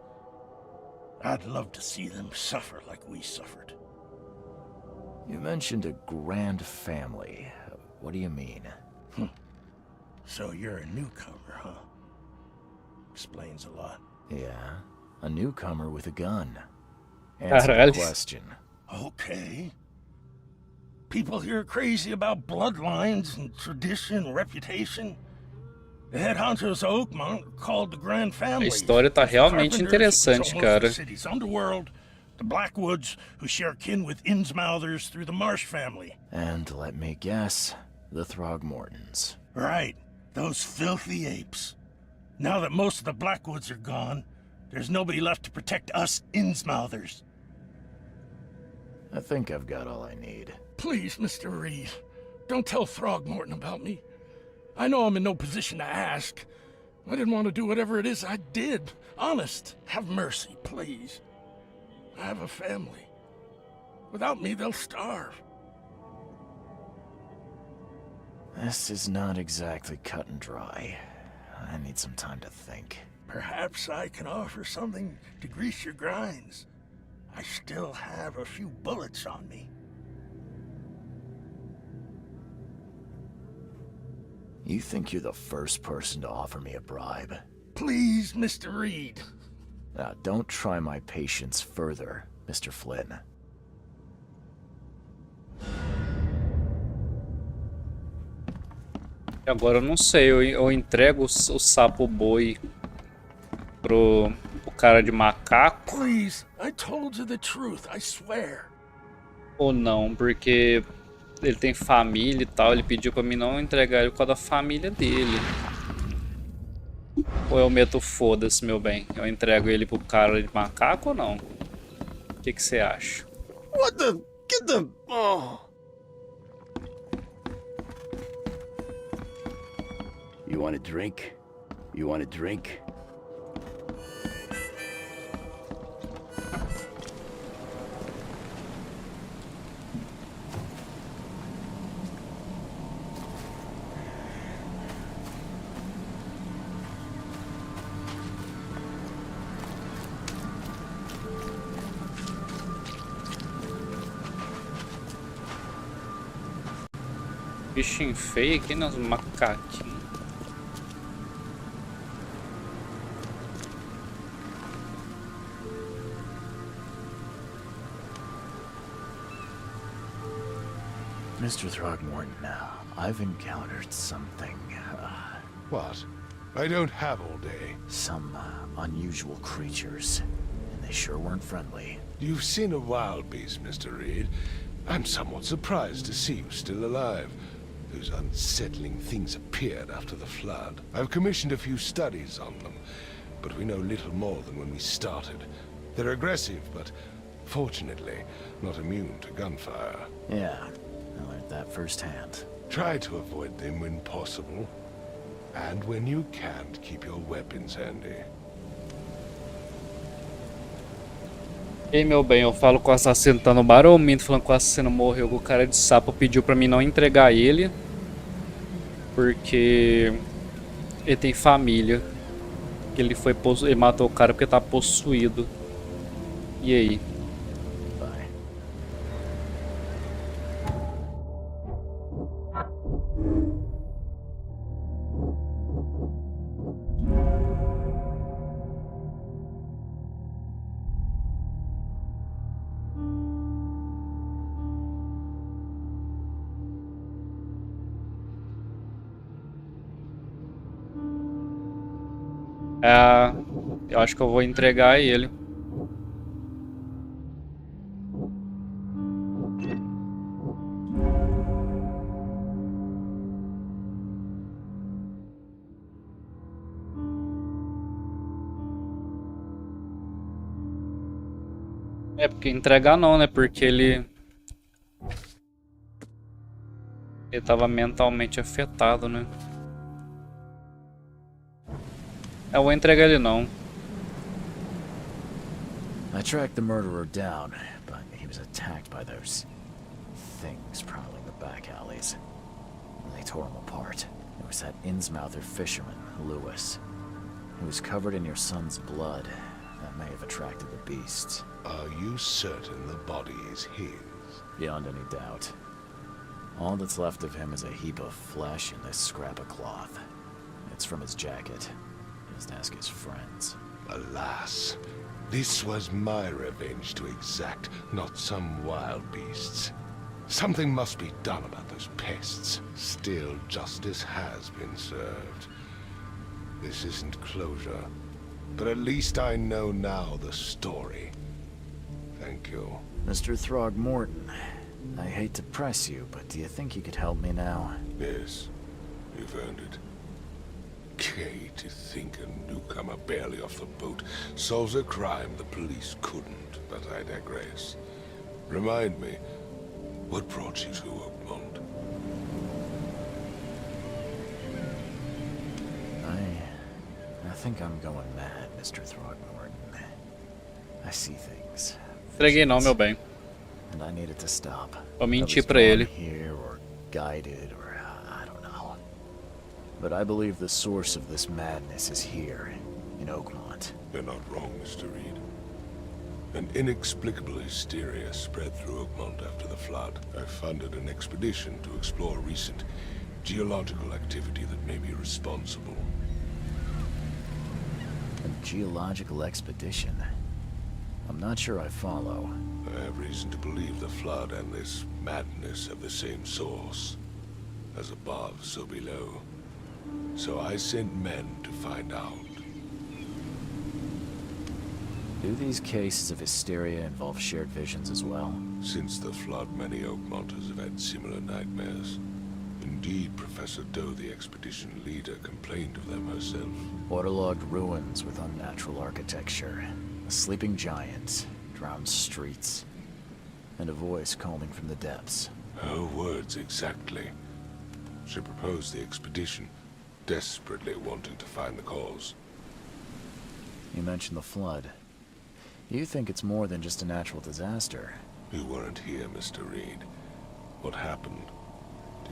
I'd love to see them suffer like we suffered.
You mentioned a grand family. What do you mean?
So you're a newcomer, huh? Explains a lot.
Yeah, a newcomer with a gun. Answer the question.
Okay. People here are crazy about bloodlines and tradition and reputation. The head hunters of Oakmont are called the Grand Family.
A história tá realmente interessante, cara.
The city's underworld, the Blackwoods, who share kin with Innsmouthers through the Marsh family.
And let me guess, the Throgmortons.
Right, those filthy apes. Now that most of the Blackwoods are gone, there's nobody left to protect us Innsmouthers.
I think I've got all I need.
Please, Mr. Reed, don't tell Throgmorton about me. I know I'm in no position to ask. I didn't want to do whatever it is I did. Honest, have mercy, please. I have a family. Without me, they'll starve.
This is not exactly cut and dry. I need some time to think.
Perhaps I can offer something to grease your grinds. I still have a few bullets on me.
You think you're the first person to offer me a bribe?
Please, Mr. Reed.
Now, don't try my patience further, Mr. Flynn.
Agora eu não sei, eu entrego o sapo boi pro cara de macaco.
Please, I told you the truth, I swear.
Ou não, porque ele tem família e tal, ele pediu pra mim não entregar ele por causa da família dele. Ou eu meto foda-se, meu bem? Eu entrego ele pro cara de macaco ou não? O que você acha?
What the... Get the... Oh...
You want a drink? You want a drink?
Bichinho feio aqui nos macaquinhos.
Mr. Throgmorton, I've encountered something,
What? I don't have all day.
Some unusual creatures, and they sure weren't friendly.
You've seen a wild beast, Mr. Reed. I'm somewhat surprised to see you still alive. Those unsettling things appeared after the flood. I've commissioned a few studies on them, but we know little more than when we started. They're aggressive, but fortunately not immune to gunfire.
Yeah, I learned that firsthand.
Try to avoid them when possible. And when you can't, keep your weapons handy.
Ei, meu bem, eu falo com o assassino, tá no bar ou minto falando que o assassino morreu? O cara de sapo pediu pra mim não entregar ele, porque ele tem família. Que ele foi ele matou o cara porque tá possuído. E aí? Eu acho que eu vou entregar ele. É, porque entregar não, né? Porque ele tava mentalmente afetado, né? Eu vou entregar ele não.
I tracked the murderer down, but he was attacked by those things prowling the back alleys. And they tore him apart. There was that Innsmouther fisherman, Lewis. He was covered in your son's blood. That may have attracted the beasts.
Are you certain the body is his?
Beyond any doubt. All that's left of him is a heap of flesh and this scrap of cloth. It's from his jacket. Just ask his friends.
Alas, this was my revenge to exact, not some wild beast's. Something must be done about those pests. Still, justice has been served. This isn't closure, but at least I know now the story. Thank you.
Mr. Throgmorton, I hate to press you, but do you think you could help me now?
Yes, you've earned it. Okay, to think a newcomer barely off the boat solves a crime the police couldn't, but I digress. Remind me, what brought you to Oakmont?
I think I'm going mad, Mr. Throgmorton. I see things.
Freguei não, meu bem.
And I needed to stop.
Vou mentir
I was
pra ele.
born here or guided or I don't know. But I believe the source of this madness is here in Oakmont.
You're not wrong, Mr. Reed. An inexplicable hysteria spread through Oakmont after the flood. I funded an expedition to explore recent geological activity that may be responsible.
A geological expedition? I'm not sure I follow.
I have reason to believe the flood and this madness have the same source. As above, so below. So I sent men to find out.
Do these cases of hysteria involve shared visions as well?
Since the flood, many Oakmonters have had similar nightmares. Indeed, Professor Doe, the expedition leader, complained of them herself.
Waterlogged ruins with unnatural architecture. A sleeping giant, drowned streets, and a voice calling from the depths.
Her words exactly. She proposed the expedition, desperately wanting to find the cause.
You mentioned the flood. You think it's more than just a natural disaster?
You weren't here, Mr. Reed. What happened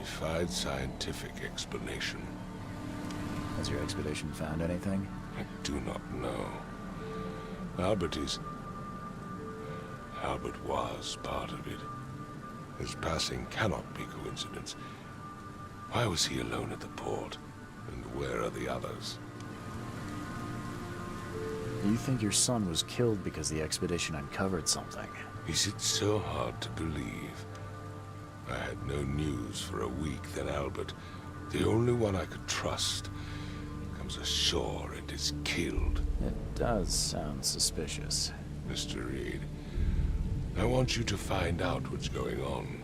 defied scientific explanation.
Has your expedition found anything?
I do not know. Albert was part of it. His passing cannot be coincidence. Why was he alone at the port? And where are the others?
You think your son was killed because the expedition uncovered something?
Is it so hard to believe? I had no news for a week, then Albert, the only one I could trust, comes ashore and is killed.
It does sound suspicious.
Mr. Reed, I want you to find out what's going on.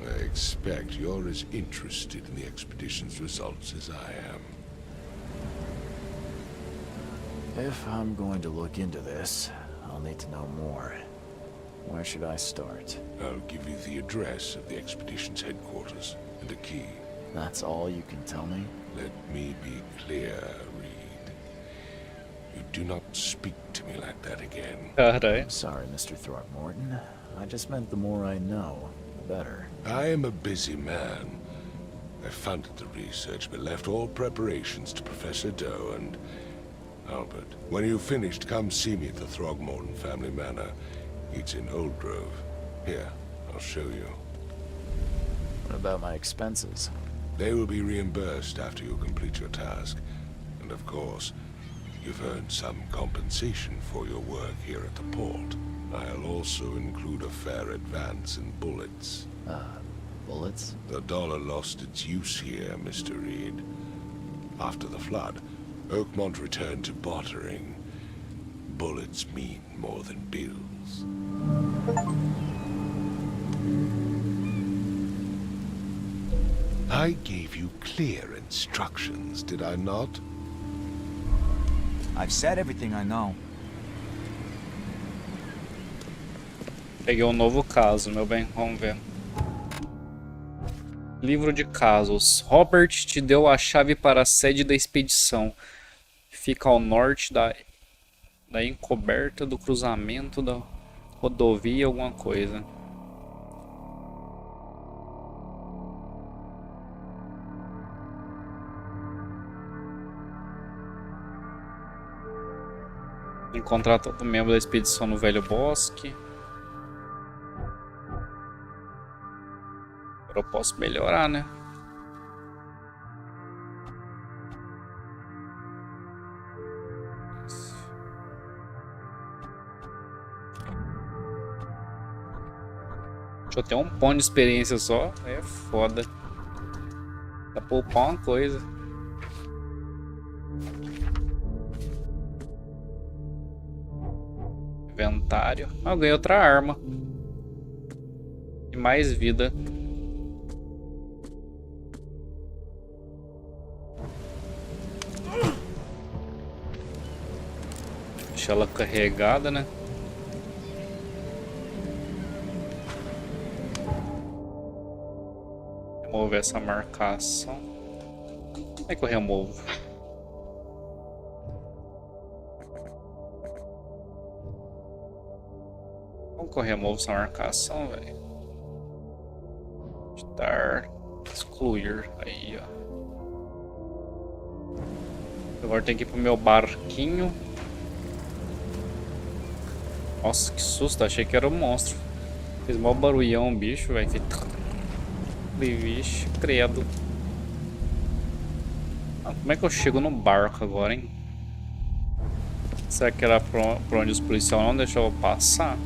I expect you're as interested in the expedition's results as I am.
If I'm going to look into this, I'll need to know more. Where should I start?
I'll give you the address of the expedition's headquarters and a key.
That's all you can tell me?
Let me be clear, Reed. You do not speak to me like that again.
I'm sorry, Mr. Throgmorton. I just meant the more I know, the better.
I am a busy man. I funded the research, but left all preparations to Professor Doe and Albert. When you've finished, come see me at the Throgmorton family manor. It's in Old Grove. Here, I'll show you.
What about my expenses?
They will be reimbursed after you complete your task. And of course, you've earned some compensation for your work here at the port. I'll also include a fair advance in bullets.
Bullets?
The dollar lost its use here, Mr. Reed. After the flood, Oakmont returned to bartering. Bullets mean more than bills. I gave you clear instructions, did I not?
I've said everything I know.
Peguei um novo caso, meu bem. Vamos ver. Livro de casos. Robert te deu a chave para a sede da expedição. Fica ao norte da encoberta do cruzamento da rodovia alguma coisa. Encontrar todo membro da expedição no Velho Bosque. Agora eu posso melhorar, né? Deixa eu ter um ponto de experiência só. É foda. Dá pra poupar uma coisa. Inventário. Ah, eu ganhei outra arma. E mais vida. Deixa ela carregada, né? Remover essa marcação. Como é que eu removo? Como que eu removo essa marcação, velho? Editar. Excluir. Aí, ó. Agora tem que ir pro meu barquinho. Nossa, que susto. Achei que era um monstro. Fez mó barulhão, bicho, velho. Vixe, credo. Ah, como é que eu chego no barco agora, hein? Será que era por onde os policiais não deixaram eu passar?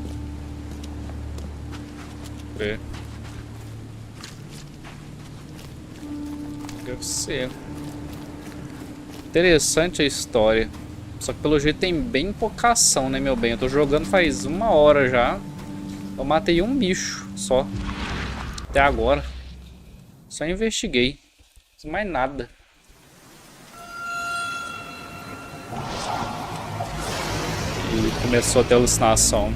Ver. Deve ser. Interessante a história. Só que pelo jeito tem bem pouca ação, né, meu bem? Eu tô jogando faz 1 hora já. Eu matei um bicho só. Até agora. Só investiguei. Não fiz mais nada. E começou a ter alucinação.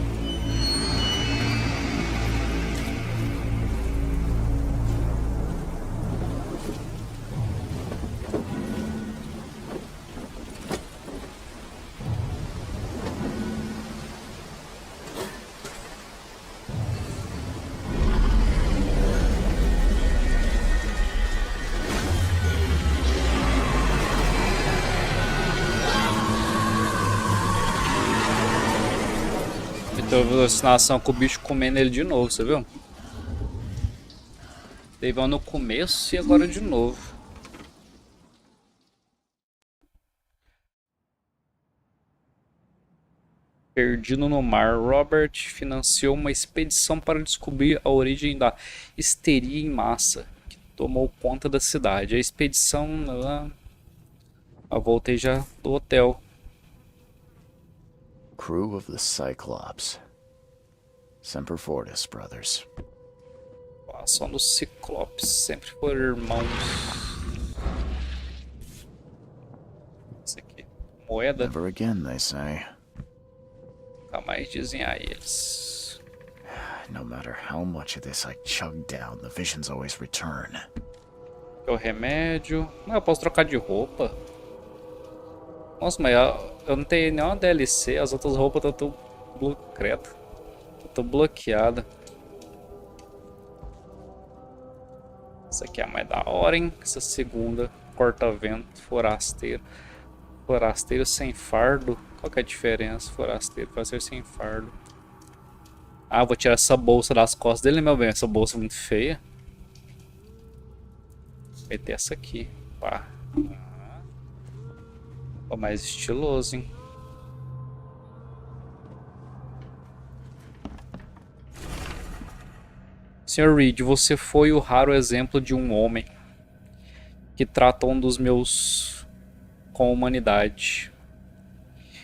Teve alucinação com o bicho comendo ele de novo, você viu? Teve um no começo e agora de novo. Perdido no mar, Robert financiou uma expedição para descobrir a origem da histeria em massa que tomou conta da cidade. A expedição... Eu voltei já do hotel.
Crew of the Cyclops. Semper Fortis, brothers.
Só nos Ciclopes, sempre foram irmãos. Isso aqui, moeda.
Never again, they say.
Nunca mais dizem a eles.
No matter how much of this I chug down, the visions always return.
É o remédio. Não, eu posso trocar de roupa. Nossa, mas eu não tenho nenhuma DLC, as outras roupas estão tudo bloqueadas. Tô bloqueada. Essa aqui é a mais da hora, hein? Essa segunda, corta-vento, forasteiro. Forasteiro sem fardo. Qual que é a diferença? Forasteiro, forasteiro sem fardo. Ah, vou tirar essa bolsa das costas dele, meu bem. Essa bolsa é muito feia. Vou meter essa aqui. Pá. Ficou mais estiloso, hein? Sr. Reed, você foi o raro exemplo de um homem que trata um dos meus com humanidade.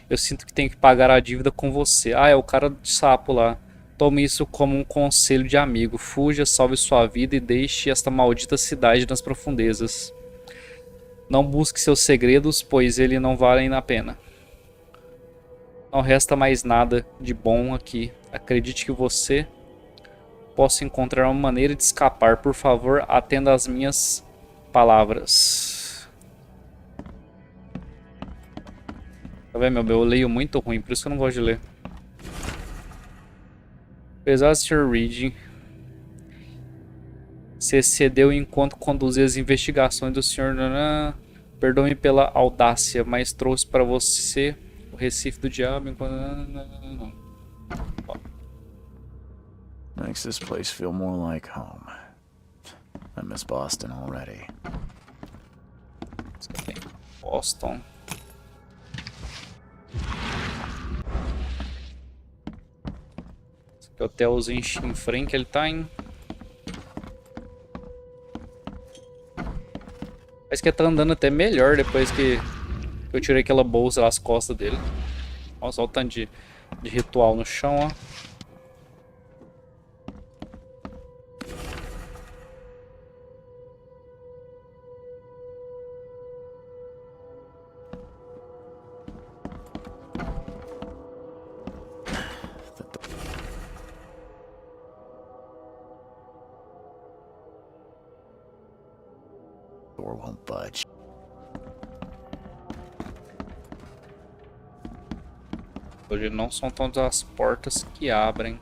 Eu sinto que tenho que pagar a dívida com você. Ah, é o cara de sapo lá. Tome isso como um conselho de amigo. Fuja, salve sua vida e deixe esta maldita cidade nas profundezas. Não busque seus segredos, pois eles não valem a pena. Não resta mais nada de bom aqui. Acredite que você... posso encontrar uma maneira de escapar. Por favor, atenda às minhas palavras. Tá vendo, meu bem? Eu leio muito ruim, por isso que eu não gosto de ler. Apesar de Sr. Reed se excedeu enquanto conduzia as investigações do Sr. Perdoe-me pela audácia, mas trouxe para você o Recife do Diabo enquanto... Não. Ó.
Makes this place feel more like home. I miss Boston already.
Boston. Esse aqui é o hotelzinho chinfrim que ele tá em. Parece que ele tá andando até melhor depois que eu tirei aquela bolsa das costas dele. Nossa, olha o tanto de ritual no chão, ó.
Door won't budge.
Hoje não são tantas as portas que abrem.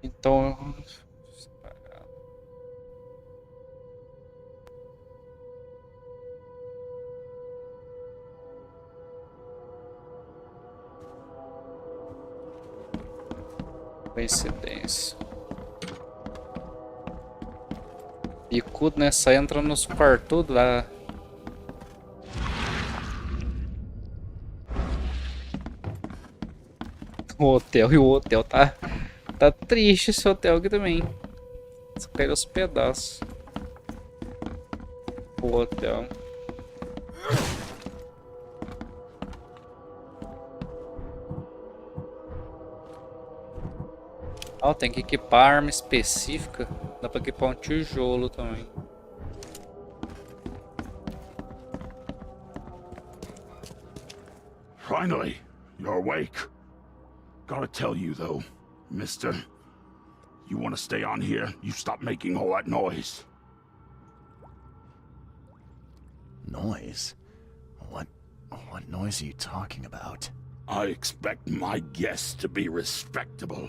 Então... Coincidência. Bicudo, né? Só entra nos quartos tudo lá. O hotel, e o hotel tá triste, esse hotel aqui também. Só caiu aos pedaços. O hotel. Ah, tem que equipar arma específica. Dá pra equipar um tijolo também.
Finally, you're awake. Gotta tell you though, mister. You wanna stay on here? You stop making all that noise.
Noise? What noise are you talking about?
I expect my guests to be respectable.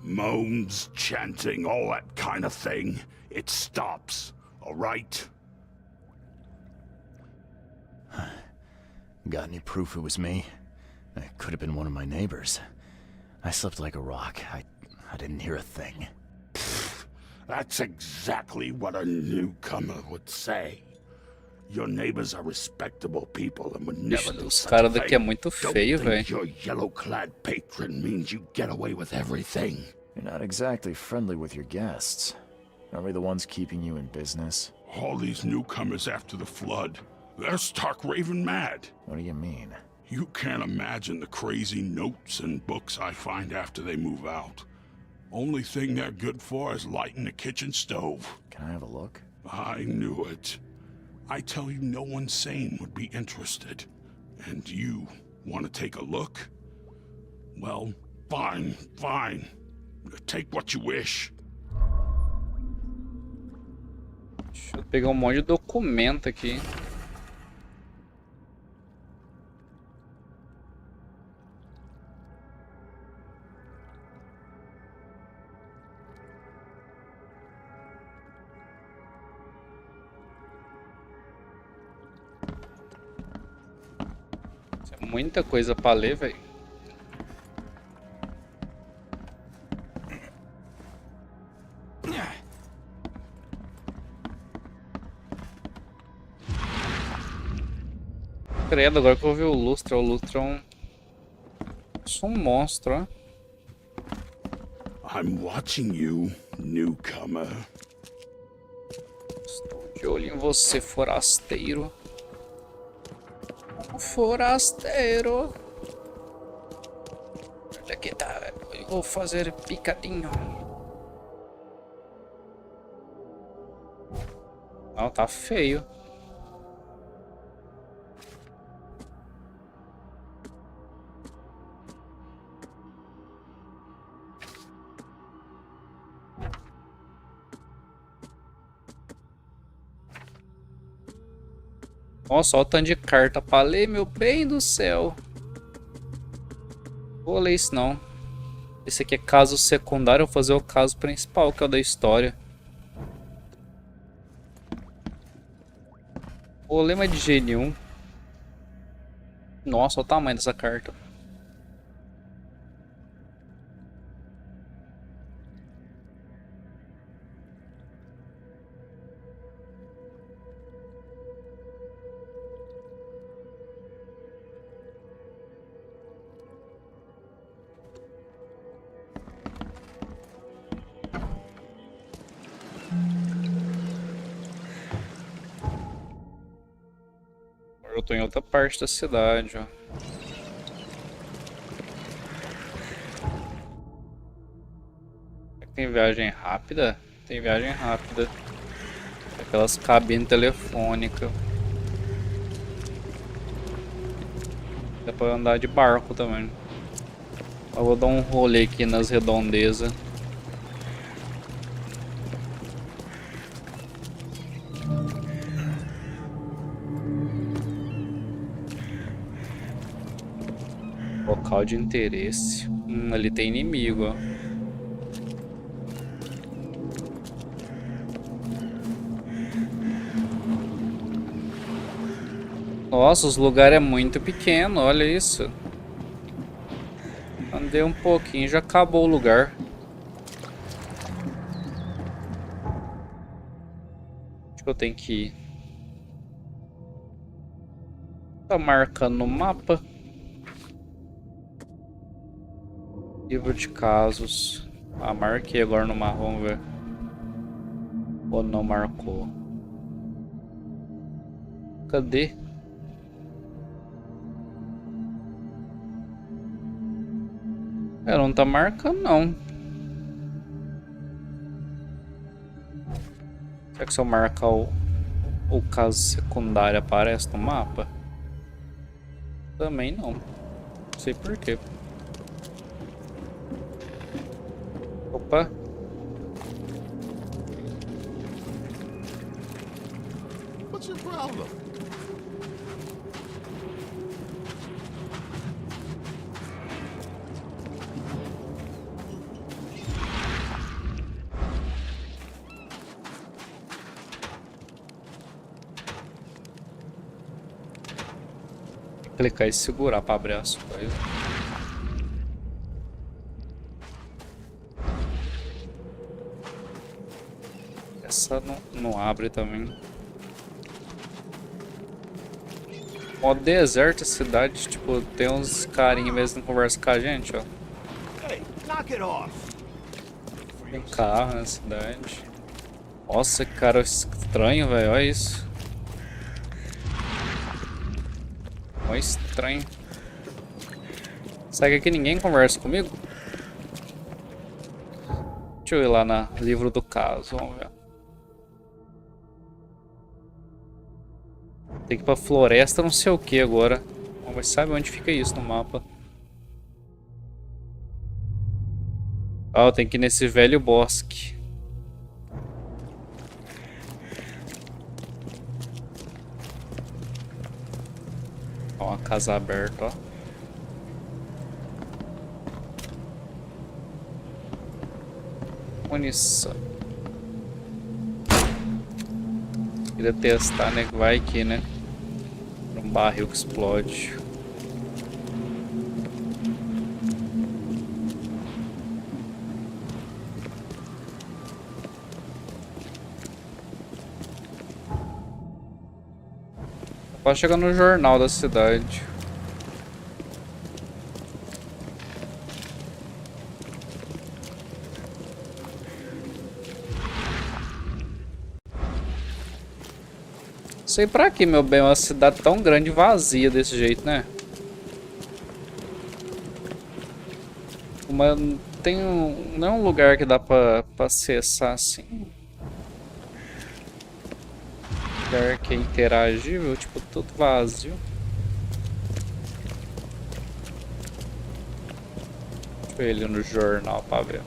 Moans, chanting, all that kind of thing. It stops, all right?
Got any proof it was me? It could have been one of my neighbors. I slept like a rock. I didn't hear a thing.
That's exactly what a newcomer would say. Your neighbors are respectable people and would never do
Os
such a
caras daqui é
thing.
muito
Don't
feio,
think
velho.
your yellow-clad patron means you get away with everything.
You're not exactly friendly with your guests. Are we the ones keeping you in business?
All these newcomers after the flood, they're stark raving mad.
What do you mean?
You can't imagine the crazy notes and books I find after they move out. Only thing they're good for is lighting the kitchen stove.
Can I have a look?
I knew it. I tell you, no one sane would be interested. And you want to take a look? Well, fine. Take what you wish.
Deixa eu pegar monte de documento aqui. Muita coisa pra ler, velho. Credo, agora que eu vi o Lustre é um monstro, ó.
I'm watching you, newcomer.
Estou de olho em você, forasteiro. Forasteiro. Olha aqui, tá. Eu vou fazer picadinho. Não, tá feio. Nossa, olha o tanto de carta pra ler, meu bem do céu. Vou ler isso não. Esse aqui é caso secundário, eu vou fazer o caso principal, que é o da história. Vou ler mais de jeito nenhum. Nossa, olha o tamanho dessa carta. Eu tô em outra parte da cidade, ó. Tem viagem rápida? Tem viagem rápida. Aquelas cabines telefônicas. Dá pra andar de barco também. Eu vou dar um rolê aqui nas redondezas. Local de interesse. Ali tem inimigo, ó. Nossa, os lugares é muito pequeno, olha isso. Andei um pouquinho, já acabou o lugar. Acho que eu tenho que ir. Tá marcando no mapa. Livro de casos. Ah, marquei agora no mapa, vamos ver. Ou não marcou. Cadê? Não tá marcando não. Será que se eu marcar o caso secundário aparece no mapa? Também não. Não sei porquê. Opa.
What's your problem?
Clicar e segurar para abrir as coisas. Essa não abre também. Ó, deserto a cidade, tipo, tem uns carinha mesmo que não conversam com a gente, ó.
Hey, knock it off.
Tem carro na cidade. Nossa, que cara estranho, velho, olha isso. Olha estranho. Será que aqui ninguém conversa comigo? Deixa eu ir lá no livro do caso, vamos ver. Tem que ir pra floresta não sei o que agora. Mas sabe onde fica isso no mapa? Ah, eu tenho que ir nesse velho bosque. Ó, uma casa aberta, ó. Munição. Queria testar, né? Vai que, né? Um barril que explode. Pode chegar no jornal da cidade. Sei pra quê, meu bem, uma cidade tão grande e vazia desse jeito, né? Mas tem não é um lugar que dá pra acessar assim. Lugar que é interagível, tipo, tudo vazio. Deixa eu ir ali no jornal pra ver.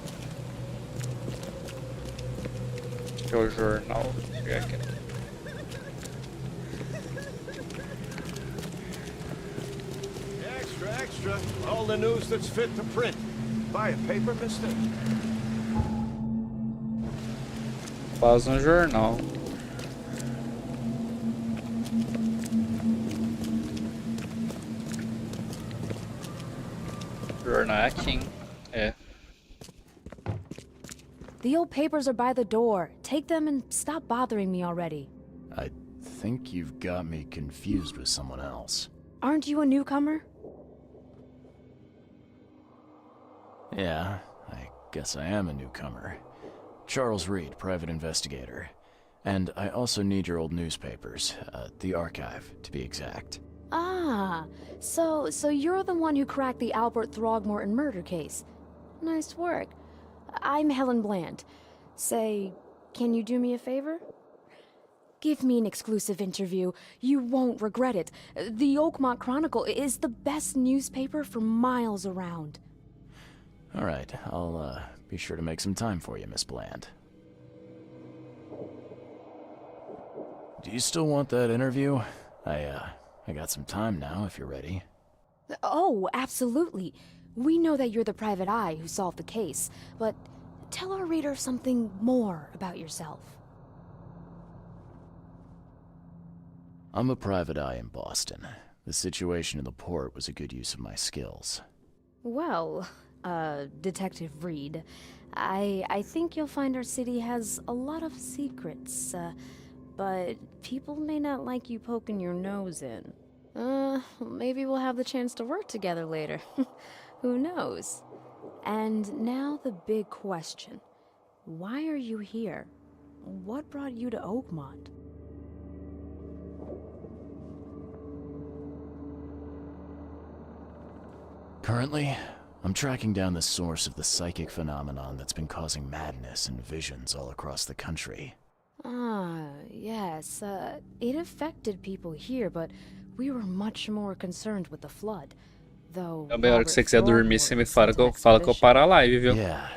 Acho que é o jornal. Deixa eu ver aqui.
extra. All the news that's fit to print. Buy a paper, mister?
Faz um jornal. Jornal é aqui. É.
The old papers are by the door. Take them and stop bothering me already.
I think you've got me confused with someone else.
Aren't you a newcomer?
Yeah, I guess I am a newcomer. Charles Reed, private investigator. And I also need your old newspapers, the archive, to be exact.
Ah, so you're the one who cracked the Albert Throgmorton murder case. Nice work. I'm Helen Bland. Say, can you do me a favor? Give me an exclusive interview. You won't regret it. The Oakmont Chronicle is the best newspaper for miles around.
All right, I'll be sure to make some time for you, Miss Bland. Do you still want that interview? I got some time now, if you're ready.
Oh, absolutely. We know that you're the private eye who solved the case, but tell our reader something more about yourself.
I'm a private eye in Boston. The situation in the port was a good use of my skills.
Well, Detective Reed, I think you'll find our city has a lot of secrets, but people may not like you poking your nose in. Maybe we'll have the chance to work together later. Who knows? And now the big question. Why are you here? What brought you to Oakmont?
Currently, I'm tracking down the source of the psychic phenomenon that's been causing madness and visions all across the country.
Ah, yes. It affected people here, but we were much more concerned with the flood. Though
Também a hora que você quiser dormir, você me fala que eu paro a live, viu?
Yeah,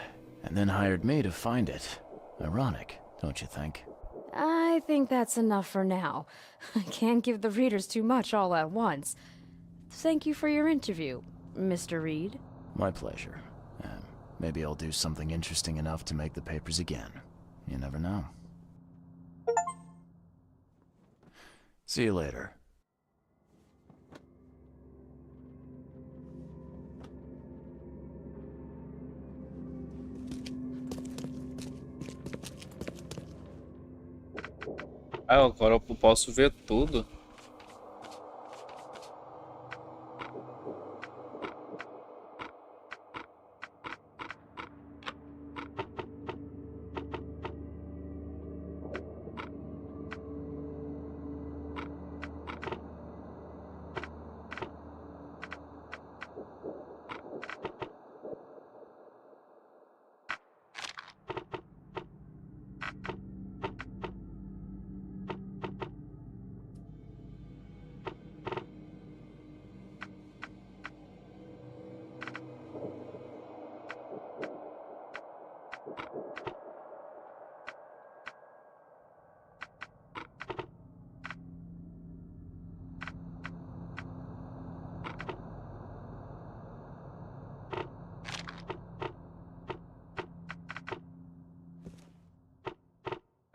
and then hired me to find it. Ironic, don't you think?
I think that's enough for now. I can't give the readers too much all at once. Thank you for your interview, Mr. Reed.
My pleasure. Maybe I'll do something interesting enough to make the papers again. You never know. See you later.
Ah, agora eu posso ver tudo.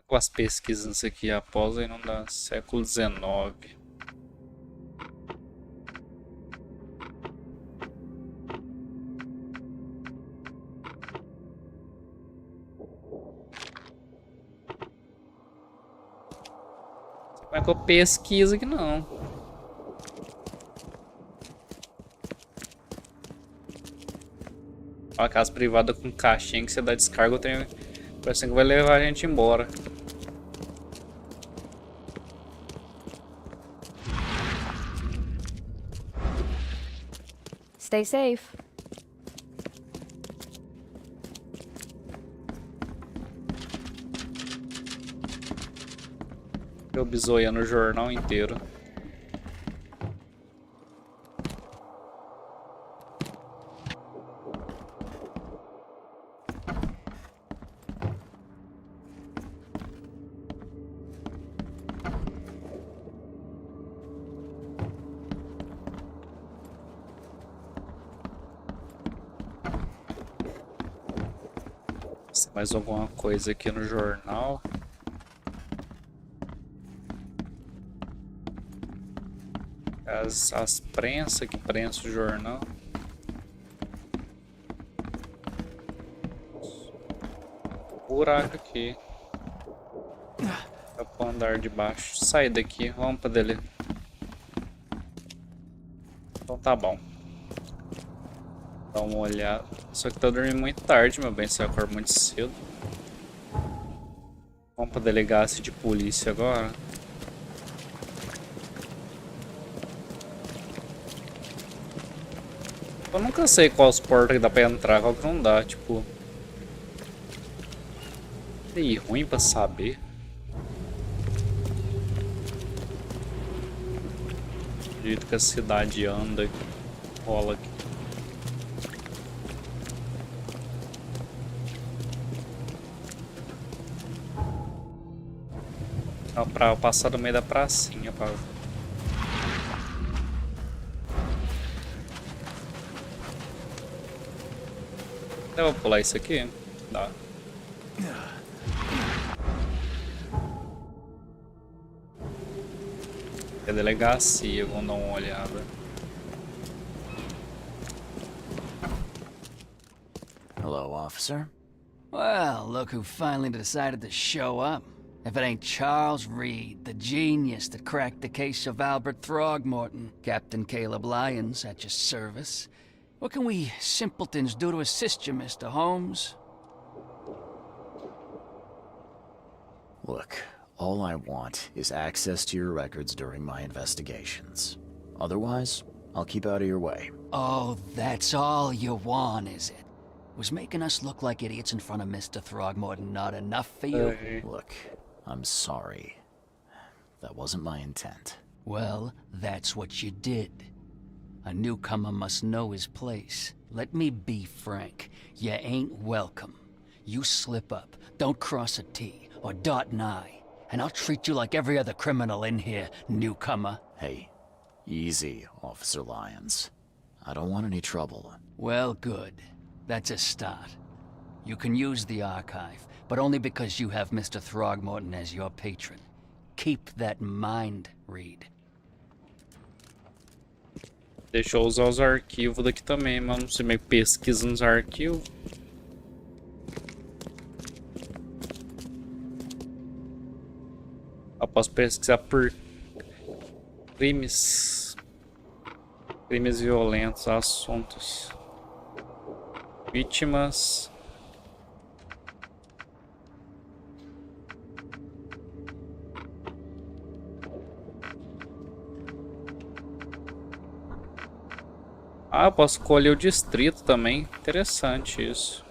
Com as pesquisas aqui após aí não dá século XIX. Como é que eu pesquiso aqui não? Uma casa privada com caixinha que você dá descarga, eu tenho. Parece que vai levar a gente embora.
Stay safe.
Eu bisoiando o jornal inteiro. Tem mais alguma coisa aqui no jornal? As prensas que prensam o jornal. Buraco aqui. É pro andar de baixo. Sai daqui, vamos pra dele. Então tá bom. Dá uma olhada. Só que tá dormindo muito tarde, meu bem. Você acorda muito cedo. Vamos pra delegacia de polícia agora. Eu nunca sei quais portas que dá pra entrar, qual que não dá, tipo... E ruim pra saber. Do jeito que a cidade anda, rola aqui. Dá pra passar do meio da pracinha, pra... Eu vou pular isso aqui? Dá. É delegacia, vamos dar uma olhada.
Hello, officer.
Well, look who finally decided to show up. If it ain't Charles Reed, the genius that cracked the case of Albert Throgmorton. Captain Caleb Lyons at your service. What can we simpletons do to assist you, Mr. Holmes?
Look, all I want is access to your records during my investigations. Otherwise, I'll keep out of your way.
Oh, that's all you want, is it? Was making us look like idiots in front of Mr. Throgmorton not enough for you?
Look, I'm sorry. That wasn't my intent.
Well, that's what you did. A newcomer must know his place. Let me be frank. You ain't welcome. You slip up, don't cross a T, or dot an I, and I'll treat you like every other criminal in here, newcomer.
Hey, easy, Officer Lyons. I don't want any trouble.
Well, good. That's a start. You can use the archive, but only because you have Mr. Throgmorton as your patron. Keep that in mind, Reed.
Deixa eu usar os arquivos daqui também, mas não sei meio que pesquisa nos arquivos. Eu posso pesquisar por crimes violentos, assuntos, vítimas. Ah, eu posso escolher o distrito também. Interessante isso.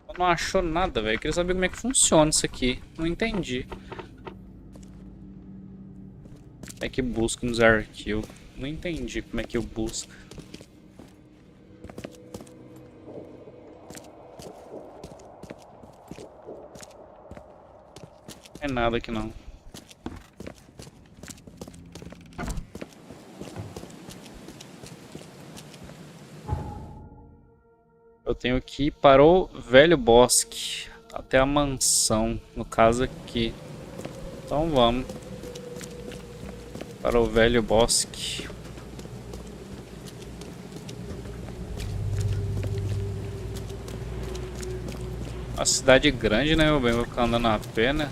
Eu não achou nada, velho. Queria saber como é que funciona isso aqui. Não entendi. Como é que busca nos arquivos? Não entendi como é que eu busco. Não é nada aqui não. Eu tenho que ir para o velho bosque, até a mansão, no caso aqui. Então vamos para o velho bosque. Uma cidade grande, né, meu bem? Vou ficar andando a pé, né?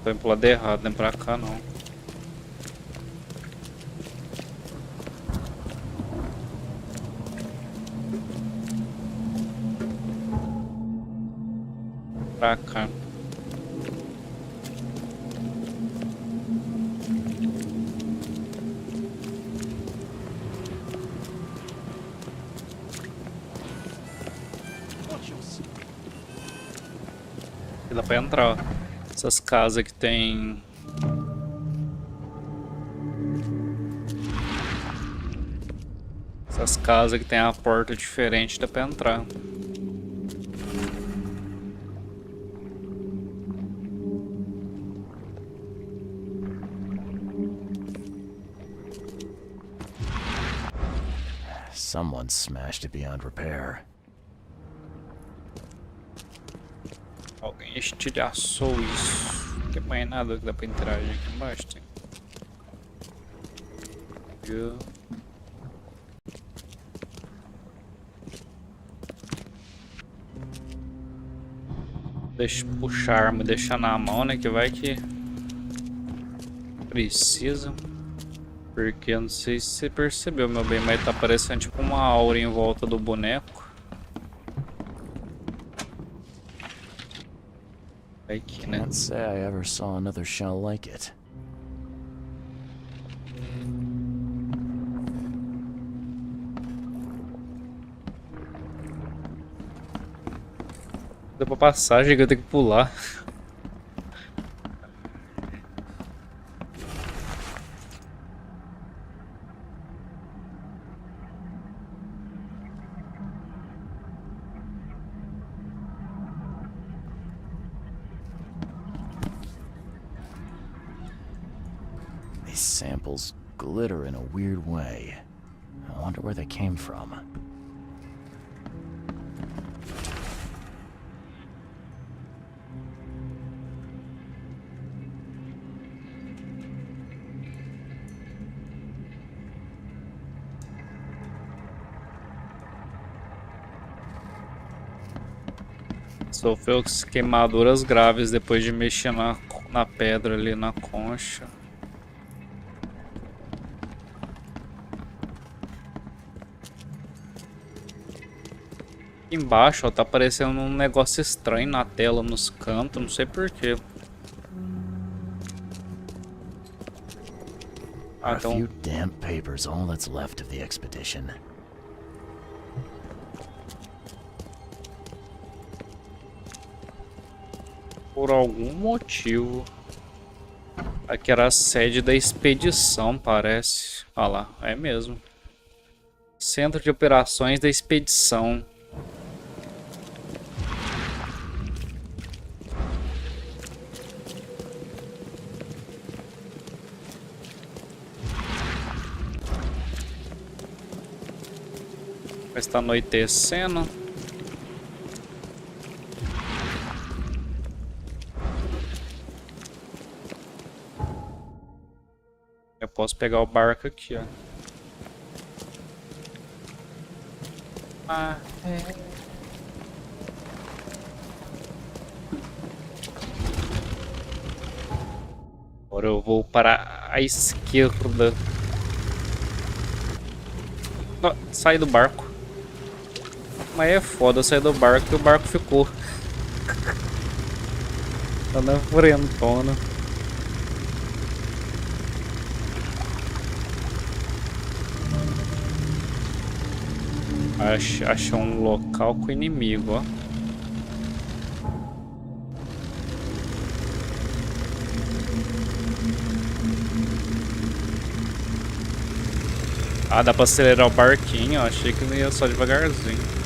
Tô indo pro lado errado, não é pra cá não. Pra cá. Aqui dá pra entrar, ó. Essas casas que tem... Essas casas que tem a porta diferente dá pra entrar.
Someone smashed it beyond repair.
Alguém estilhaçou isso. Não tem mais nada que dá pra interagir aqui embaixo, tem. Deixa eu puxar a arma e deixar na mão, né? Que vai que precisa. Porque eu não sei se você percebeu, meu bem, mas tá parecendo tipo uma aura em volta do boneco. Aqui, né?
Can't say I ever saw another shell like it.
Deu pra passagem que eu tenho que pular.
These samples glitter in a weird way. I wonder where they came from.
Sofreu queimaduras graves depois de mexer na pedra ali na concha. Aqui embaixo, ó, tá aparecendo um negócio estranho na tela, nos cantos, não sei porquê. Ah,
A
então...
few damp papers, all that's left of the expedition.
Por algum motivo. Aqui era a sede da expedição, parece. Olha lá, é mesmo. Centro de Operações da Expedição. Está anoitecendo. Eu posso pegar o barco aqui, ó. Ah, é. Agora eu vou para a esquerda. Não, sai do barco. Mas é foda sair do barco e o barco ficou. Tá na frentona. Achou um local com inimigo, ó. Ah, dá pra acelerar o barquinho, ó. Achei que não ia só devagarzinho.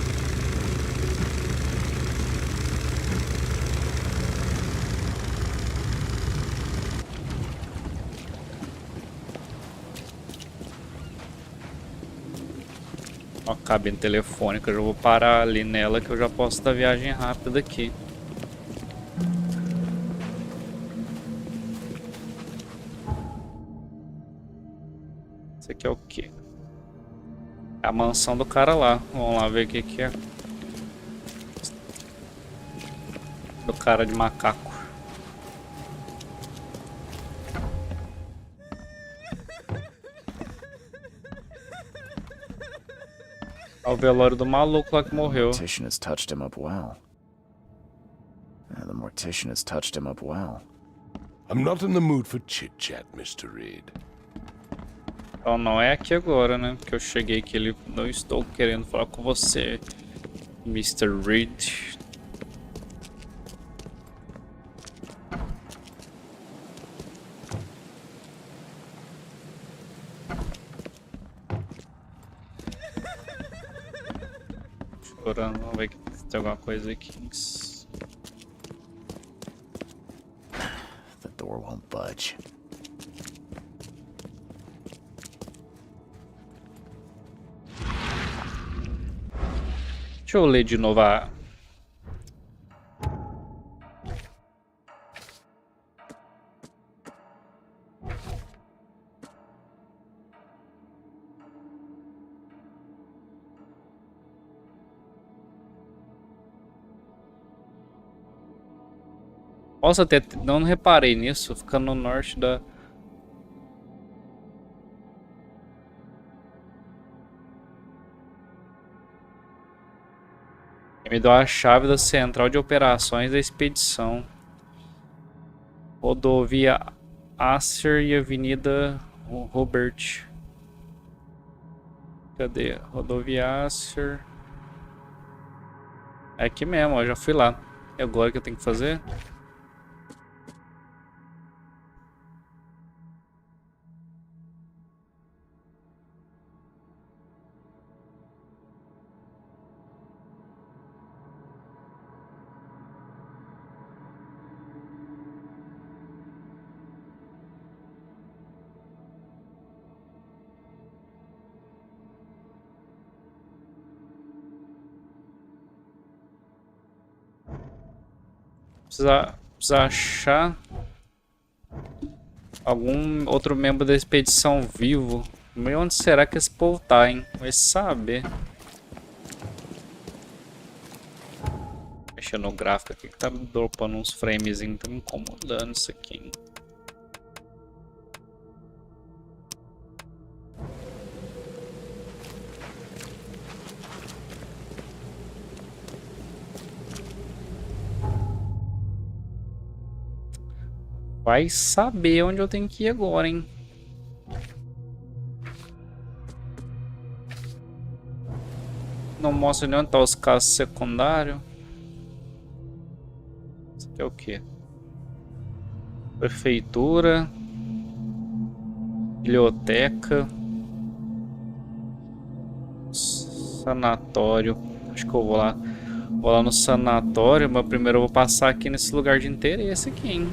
Ó, a cabine telefônica, eu já vou parar ali nela que eu já posso dar viagem rápida aqui. Isso aqui é o quê? É a mansão do cara lá. Vamos lá ver o que é. Do cara de macaco. É o velório do maluco lá que morreu.
The mortician has touched him up well. The mortician has touched him up well.
I'm not in the mood for chit-chat, Mr. Reed.
Então não é aqui agora, né? Porque eu cheguei aqui, ele não estou querendo falar com você, Mr. Reed. Chorando, vamos ver se tem alguma coisa aqui.
The door won't budge.
Deixa eu ler de novo a... Nossa, até não reparei nisso. Fica no norte da... Me deu a chave da central de operações da expedição. Rodovia Acer e Avenida Robert. Cadê? Rodovia Acer. É aqui mesmo, ó, já fui lá. E agora o que eu tenho que fazer? Precisa achar algum outro membro da expedição vivo. Onde será que esse povo tá, hein? Vai saber. Mexendo no gráfico aqui que tá dropando uns framezinhos, tá me incomodando isso aqui, hein? Vai saber onde eu tenho que ir agora, hein? Não mostra nem onde tá os casos secundários. Isso aqui é o quê? Prefeitura. Biblioteca. Sanatório. Acho que eu vou lá. Vou lá no sanatório, mas primeiro eu vou passar aqui nesse lugar de interesse aqui, hein?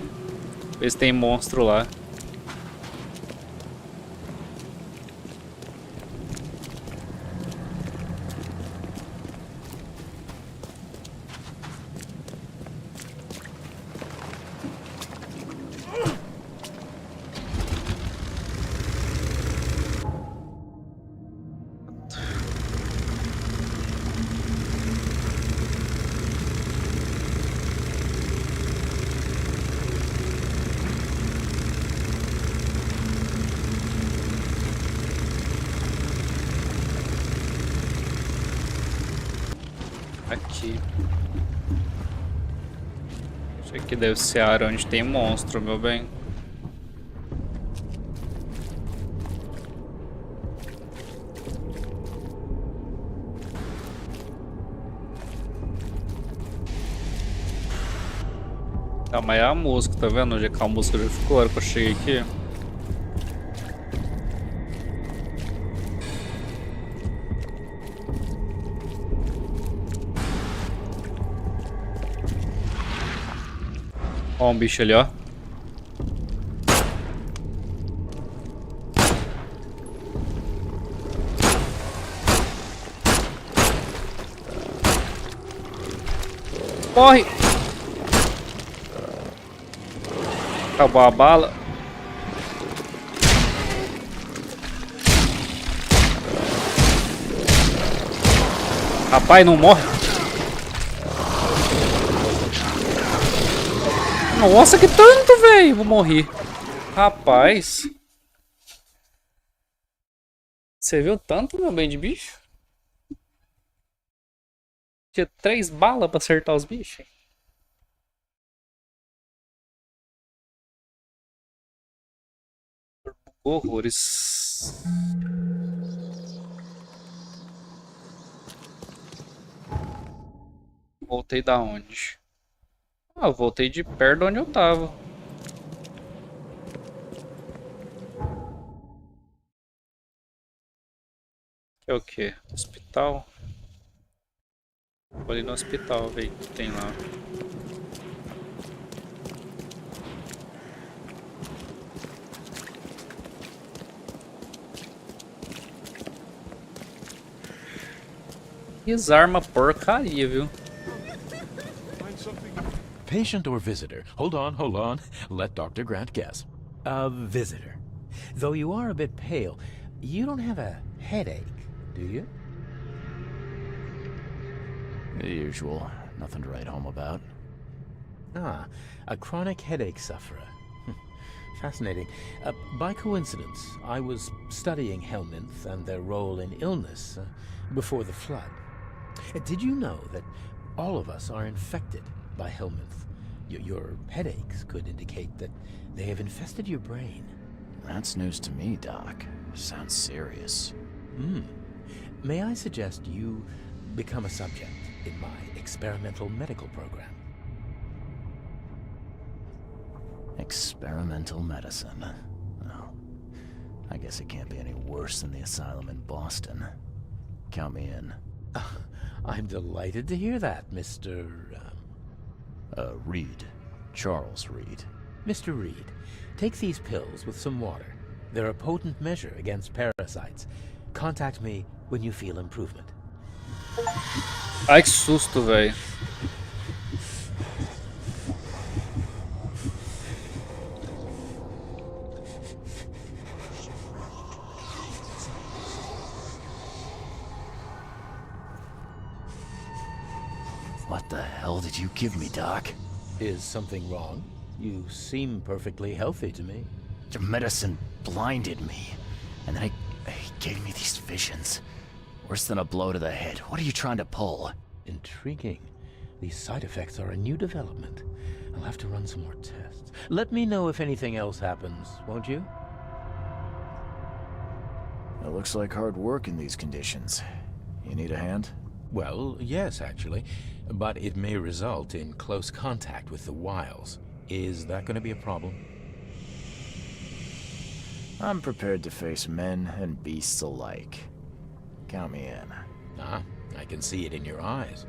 Ver se tem monstro lá. Aqui. Isso aqui deve ser a área onde tem monstro, meu bem. Tá, mas é a música, tá vendo onde é que a música já ficou? A hora que eu cheguei aqui. Ó, um bicho ali, ó. Corre! Acabou a bala. Rapaz, não morre. Nossa, que tanto, velho! Vou morrer. Rapaz. Você viu tanto, meu bem de bicho? Tinha 3 balas pra acertar os bichos. Horrores. Voltei da onde? Ah, eu voltei de perto de onde eu tava. Que é o que? Hospital? Vou ali no hospital ver o que tem lá. Desarma porcaria, viu?
Patient or visitor? Hold on. Let Dr. Grant guess. A visitor. Though you are a bit pale, you don't have a headache, do you?
The usual. Nothing to write home about.
Ah, a chronic headache sufferer. Fascinating. By coincidence, I was studying helminths and their role in illness before the flood. Did you know that all of us are infected by helminths? Your headaches could indicate that they have infested your brain.
That's news to me, Doc. Sounds serious.
May I suggest you become a subject in my experimental medical program?
Experimental medicine. Oh, I guess it can't be any worse than the asylum in Boston. Count me in.
I'm delighted to hear that, Mr.
Reed. Charles Reed.
Mr. Reed, take these pills with some water. They're a potent measure against parasites. Contact me when you feel improvement.
Ai, que susto, velho.
What the hell did you give me, Doc?
Is something wrong? You seem perfectly healthy to me.
Your medicine blinded me, and then he gave me these visions. Worse than a blow to the head. What are you trying to pull?
Intriguing. These side effects are a new development. I'll have to run some more tests. Let me know if anything else happens, won't you?
It looks like hard work in these conditions. You need a hand?
Well, yes, actually. But it may result in close contact with the wiles. Is that going to be a problem?
I'm prepared to face men and beasts alike. Count me in.
Ah, I can see it in your eyes.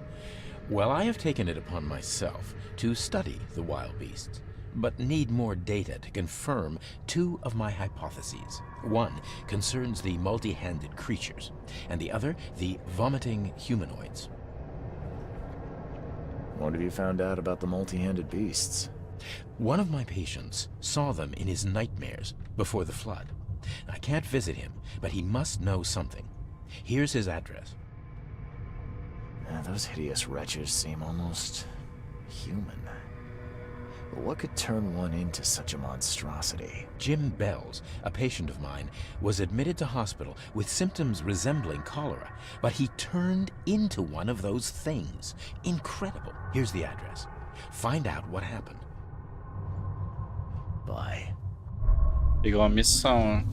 Well, I have taken it upon myself to study the wild beasts, but need more data to confirm two of my hypotheses. One concerns the multi-handed creatures, and the other the vomiting humanoids.
What have you found out about the multi-handed beasts?
One of my patients saw them in his nightmares before the flood. I can't visit him, but he must know something. Here's his address.
Those hideous wretches seem almost human. But what could turn one into such a monstrosity?
Jim Bells, a patient of mine, was admitted to hospital with symptoms resembling cholera, but he turned into one of those things. Incredible. Here's the address. Find out what happened.
Bye.
Pegar uma missão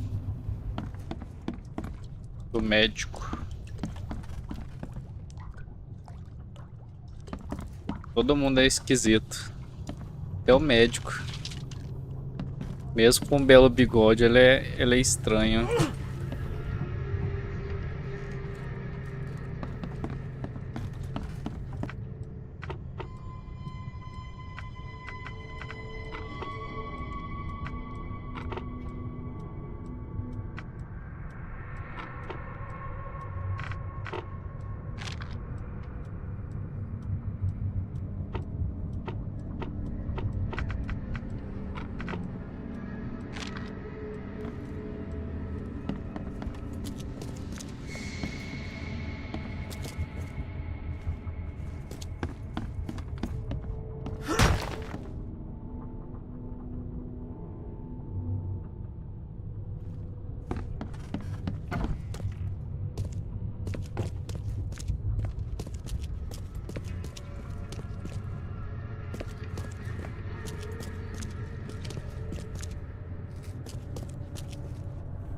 do médico. Todo mundo é esquisito. Até o médico. Mesmo com um belo bigode, ele é estranho.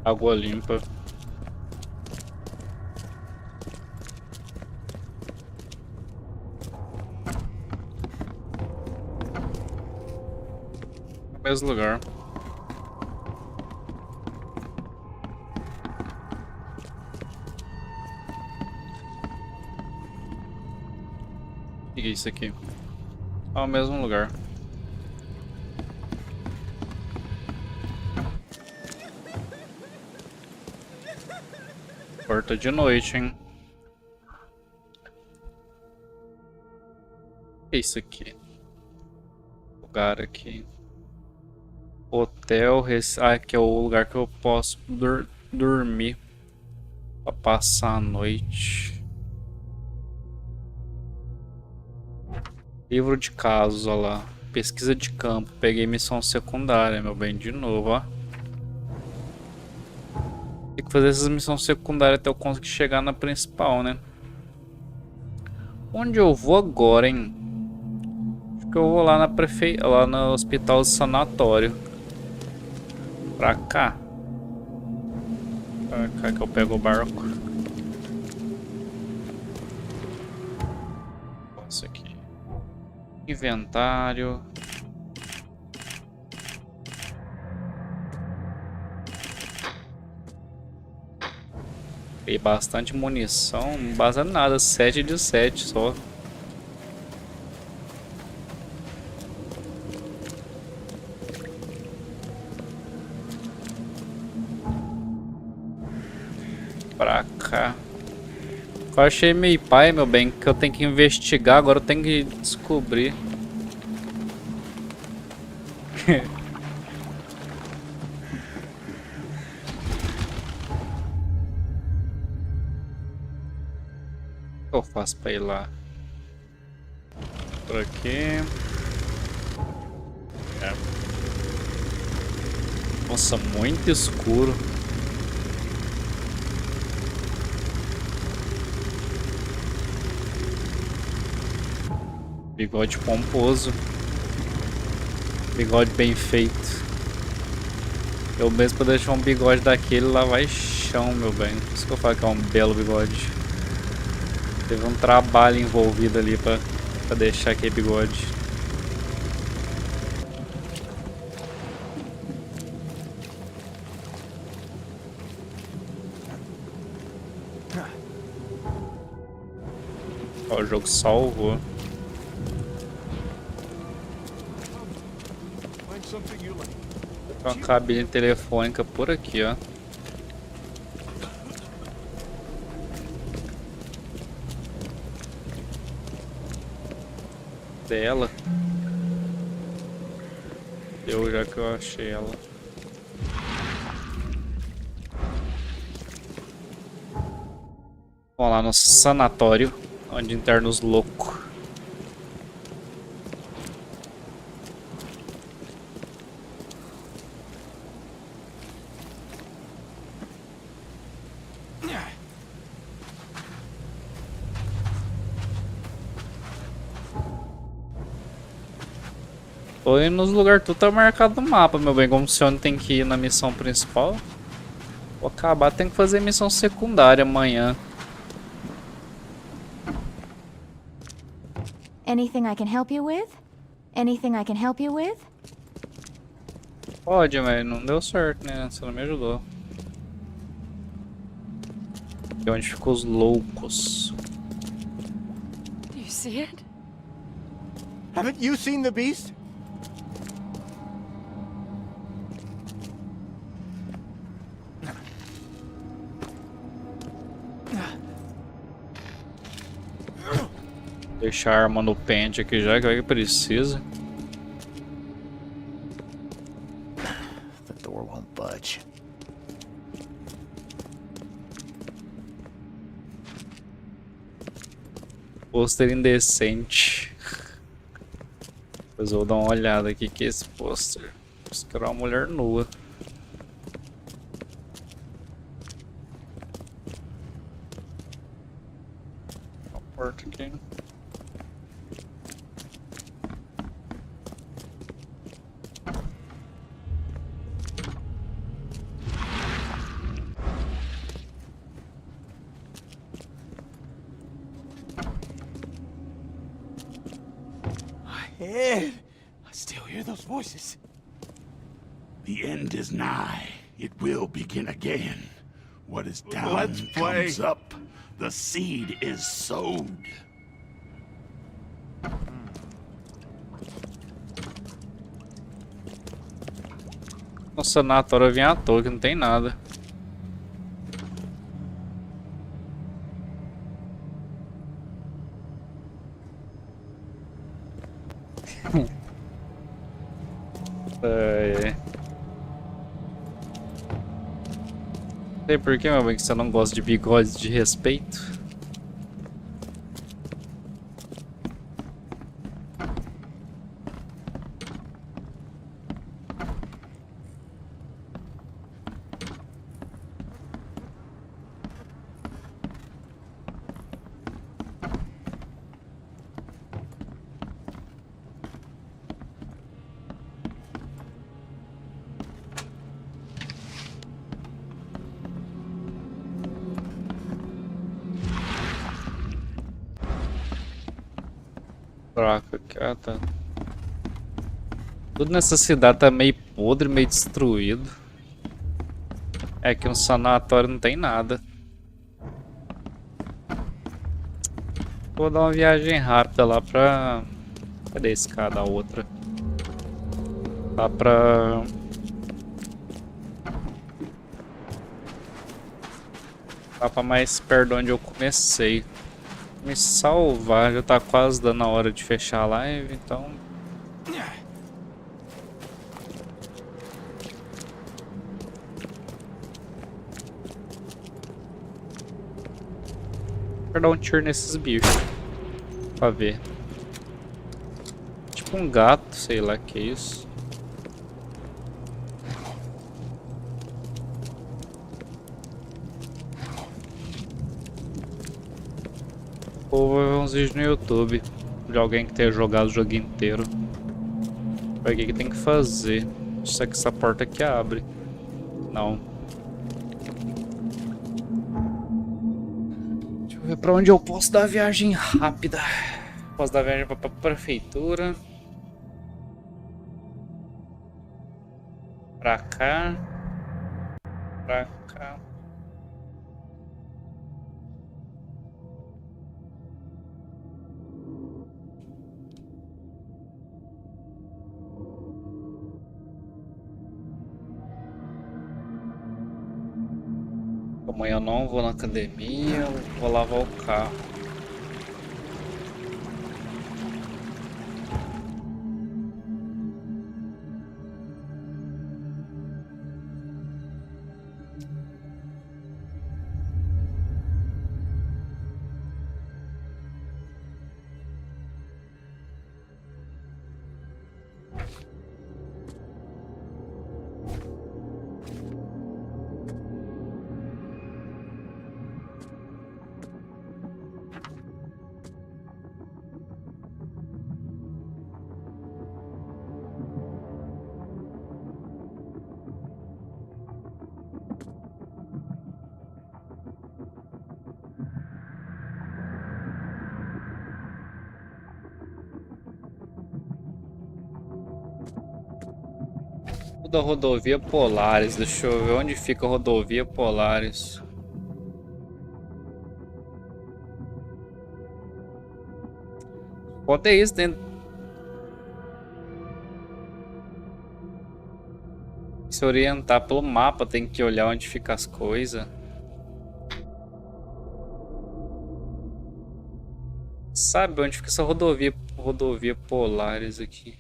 Água limpa. Mesmo lugar. O que é isso aqui? Ah, o mesmo lugar. Porta de noite, hein? que é isso aqui? Lugar aqui. Hotel. Ah, aqui é o lugar que eu posso dormir. Pra passar a noite. Livro de casos, olha lá. Pesquisa de campo. Peguei missão secundária, meu bem, de novo, ó. Tem que fazer essas missões secundárias até eu conseguir chegar na principal, né? Onde eu vou agora, hein? Acho que eu vou lá na lá no hospital sanatório. Pra cá. Pra cá que eu pego o barco. Isso aqui. Inventário. Peguei bastante munição, não basta nada, 7 de 7 só. Pra cá. Eu achei meio pai, meu bem, que eu tenho que investigar, agora eu tenho que descobrir. O que eu faço pra ir lá? Por aqui. É. Nossa, muito escuro. Bigode pomposo. Bigode bem feito. Eu mesmo pra deixar um bigode daquele lá vai chão, meu bem. Por isso que eu falo que é um belo bigode. Teve um trabalho envolvido ali pra deixar aquele bigode. Ó, o jogo salvou. Tem uma cabine telefônica por aqui, ó. Dela. Eu já que eu achei ela. Vamos lá no sanatório, onde internos loucos. Tô indo nos lugares, tudo tá marcado no mapa, meu bem. Como se onde tem que ir na missão principal. Vou acabar, tem que fazer missão secundária amanhã.
Anything I can help you with? Anything I can help you with?
Pode, mas não deu certo, né? Você não me ajudou. E onde ficam os loucos?
Do you see it?
Haven't you seen the beast?
Deixar a arma no pente aqui já, que vai que precisa.
The door won't budge.
Pôster indecente. Depois eu vou dar uma olhada aqui que é esse pôster. Isso que era uma mulher nua. A porta aqui.
Ed, I still hear those voices. The end is nigh. It will begin again. What is down
Let's play.
comes up. The seed is sowed.
No sanatório eu vim à toa, que não tem nada. Sei por que, meu bem, que você não gosta de bigodes de respeito. Fraco aqui, ah tá. Tudo nessa cidade tá meio podre, meio destruído. É que no sanatório não tem nada. Vou dar uma viagem rápida lá pra... Cadê esse cara da outra? Lá pra... Lá pra mais perto de onde eu comecei. Me salvar, já tá quase dando a hora de fechar a live, então... Vou dar um tiro nesses bichos. Pra ver. Tipo um gato, sei lá que é isso. Ou vou ver uns vídeos no YouTube de alguém que tenha jogado o jogo inteiro. Pra que tem que fazer? Só que essa porta aqui abre. Não. Deixa eu ver pra onde eu posso dar a viagem rápida. Posso dar a viagem pra prefeitura. Pra cá. Pra cá. Amanhã eu não vou na academia, eu vou lavar o carro. Da rodovia Polaris, deixa eu ver onde fica a rodovia Polaris. Pode ter isso dentro. Se orientar pelo mapa, tem que olhar onde fica as coisas. Sabe onde fica essa rodovia Polaris aqui?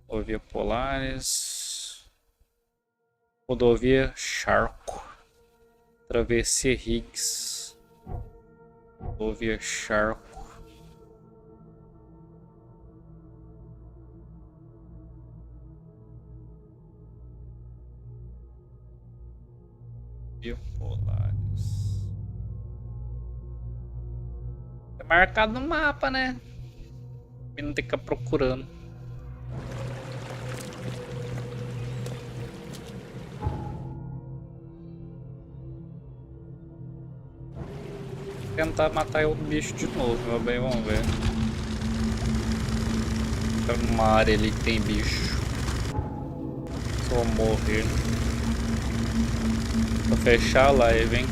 Rodovia Polaris. Rodovia Charco. Travessia Higgs. Rodovia Charco. Rodovia Polaris. É marcado no mapa, né? E não tem que ficar procurando. Tentar matar o bicho de novo, meu bem, vamos ver. Tá numa área ali que tem bicho. Vou morrer. Vou fechar a live, hein.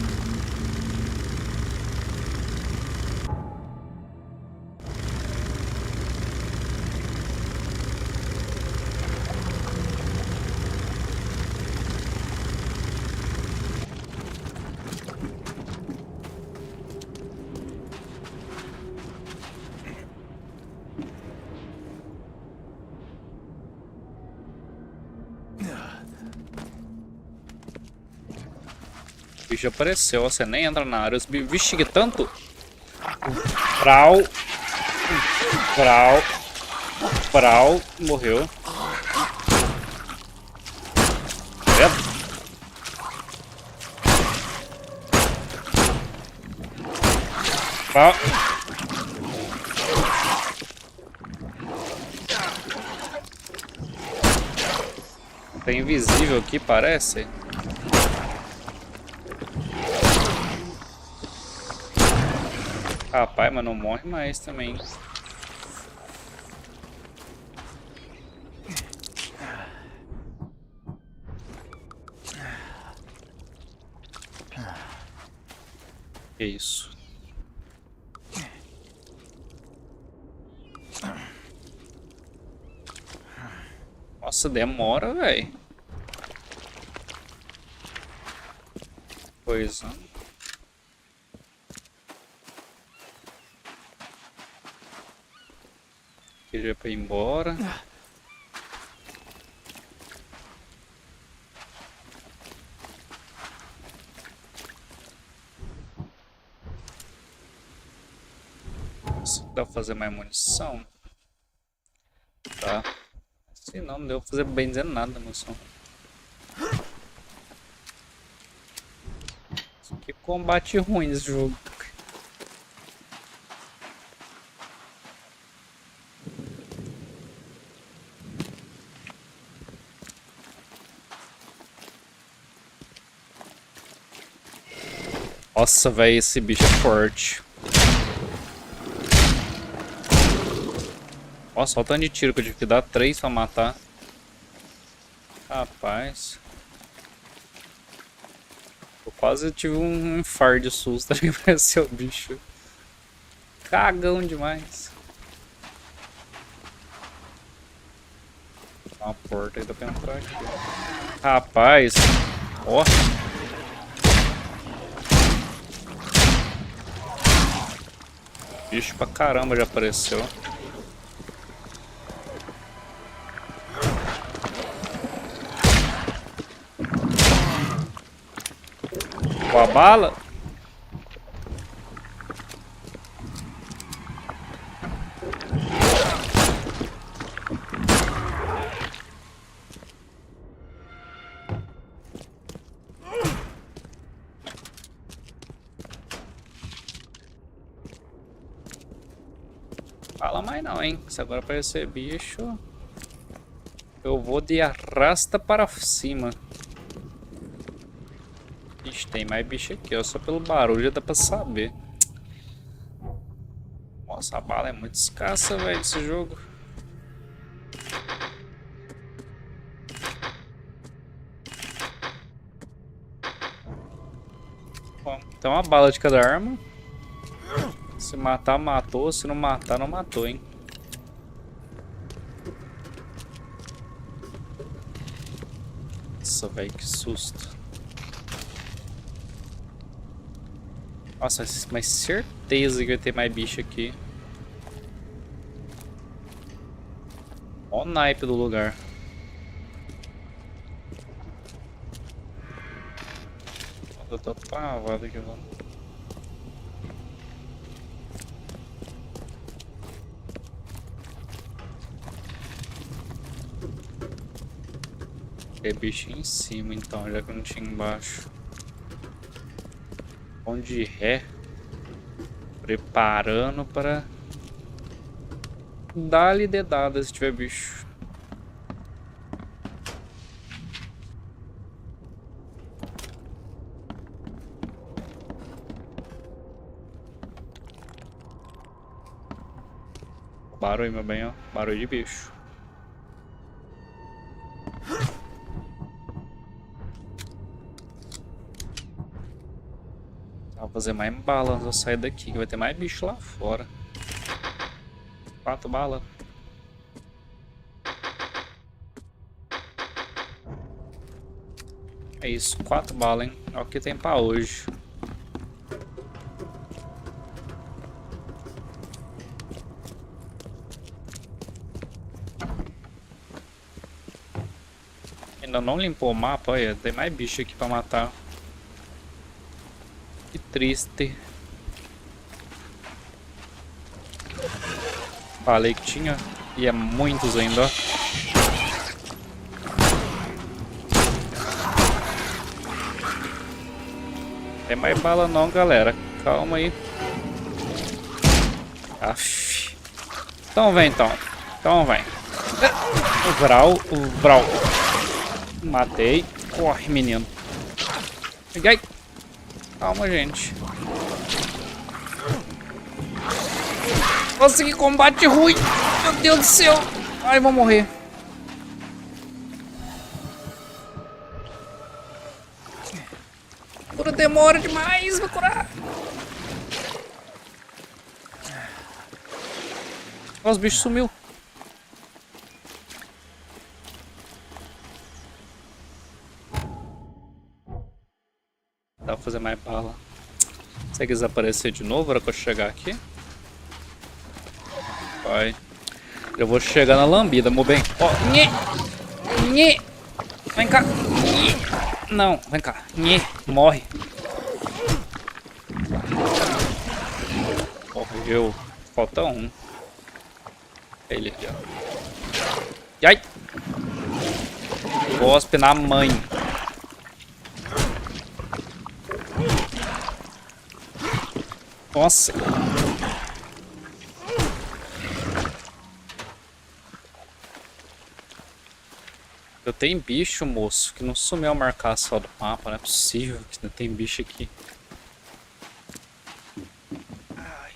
bicho apareceu, você nem entra na área. Os bichos que tanto. Frau. Frau. Frau. Morreu. Credo. Frau. Tá invisível aqui, parece. Rapaz, mas não morre mais também. Que isso? Nossa, demora, velho. Coisa. Ele já foi embora. Dá pra fazer mais munição? Tá. Se não, não deu pra fazer bem dizendo nada, munição. Que combate ruim esse jogo. Nossa, velho, esse bicho é forte. Nossa, olha o tanto de tiro que eu tive que dar 3 pra matar. Rapaz. Eu quase tive um infarto de susto que apareceu o bicho. Cagão demais. Tem uma porta aí, dá pra entrar aqui. Rapaz. Ó. Bicho pra caramba já apareceu. Com a bala? Fala mais não, hein? Se agora aparecer bicho, eu vou de arrasta para cima. Ixi, tem mais bicho aqui, ó. Só pelo barulho já dá pra saber. Nossa, a bala é muito escassa, velho, desse jogo. Bom, tem uma bala de cada arma. Se matar, matou. Se não matar, não matou, hein. Nossa, velho, que susto. Nossa, mas certeza que vai ter mais bicho aqui. Olha o naipe do lugar. Eu tô pavado aqui, mano. Tem bicho em cima então, já que não tinha embaixo. Onde ré, preparando para dar-lhe dedada se tiver bicho. Barulho, meu bem, ó. Barulho de bicho. Vou fazer mais bala antes de eu sair daqui, que vai ter mais bicho lá fora. 4 balas. É isso, 4 balas, hein? É o que tem pra hoje. Ainda não limpou o mapa, olha, tem mais bicho aqui pra matar. triste. Falei que tinha. E é muitos ainda, ó. Tem mais bala não, galera. Calma aí. Aff. Então vem, então. Então vem. O Vral. Matei. Corre, menino. Ai. Calma, gente. Nossa, que combate ruim. Meu Deus do céu. Ai, vou morrer. Cura demora demais. Vou curar. Nossa, o bicho sumiu. Dá pra fazer mais bala. Se você quiser aparecer de novo, na hora que eu chegar aqui. Vai. Eu vou chegar na lambida, meu bem. Ó, nhê. Vem cá. Nhê. Não, vem cá. Nhê. Morre. Morreu. Falta um. Ele aqui, ó. Ai. Gospe na mãe. Nossa. Eu tenho bicho, moço, que não sumiu a marcar só do mapa. Não é possível que não tem bicho aqui. Ai.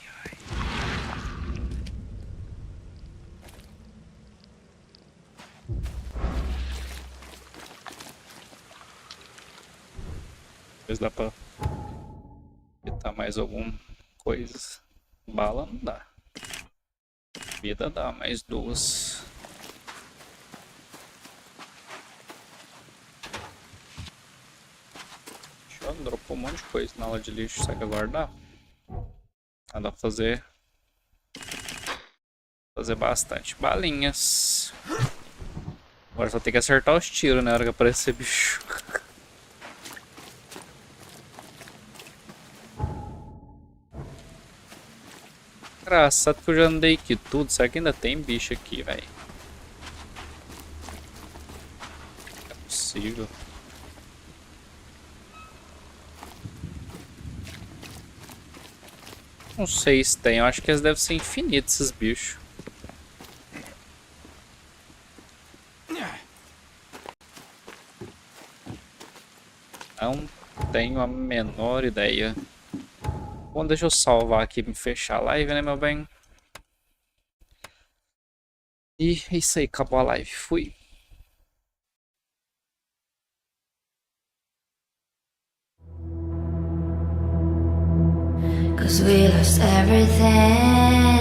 Talvez dá pra evitar mais alguma coisa. Bala não dá. Vida dá, mais duas. Dropou um monte de coisa na aula de lixo. Será que guardar? Ah, dá pra fazer bastante balinhas. Agora só tem que acertar os tiros na hora que aparecer bicho. Engraçado que eu já andei aqui tudo. Será que ainda tem bicho aqui, velho? Não é possível. Não sei se tem, eu acho que eles devem ser infinitos, esses bichos. Não tenho a menor ideia. Bom, deixa eu salvar aqui e me fechar a live, né, meu bem? E é isso aí, acabou a live. Fui.
Cause we lost everything.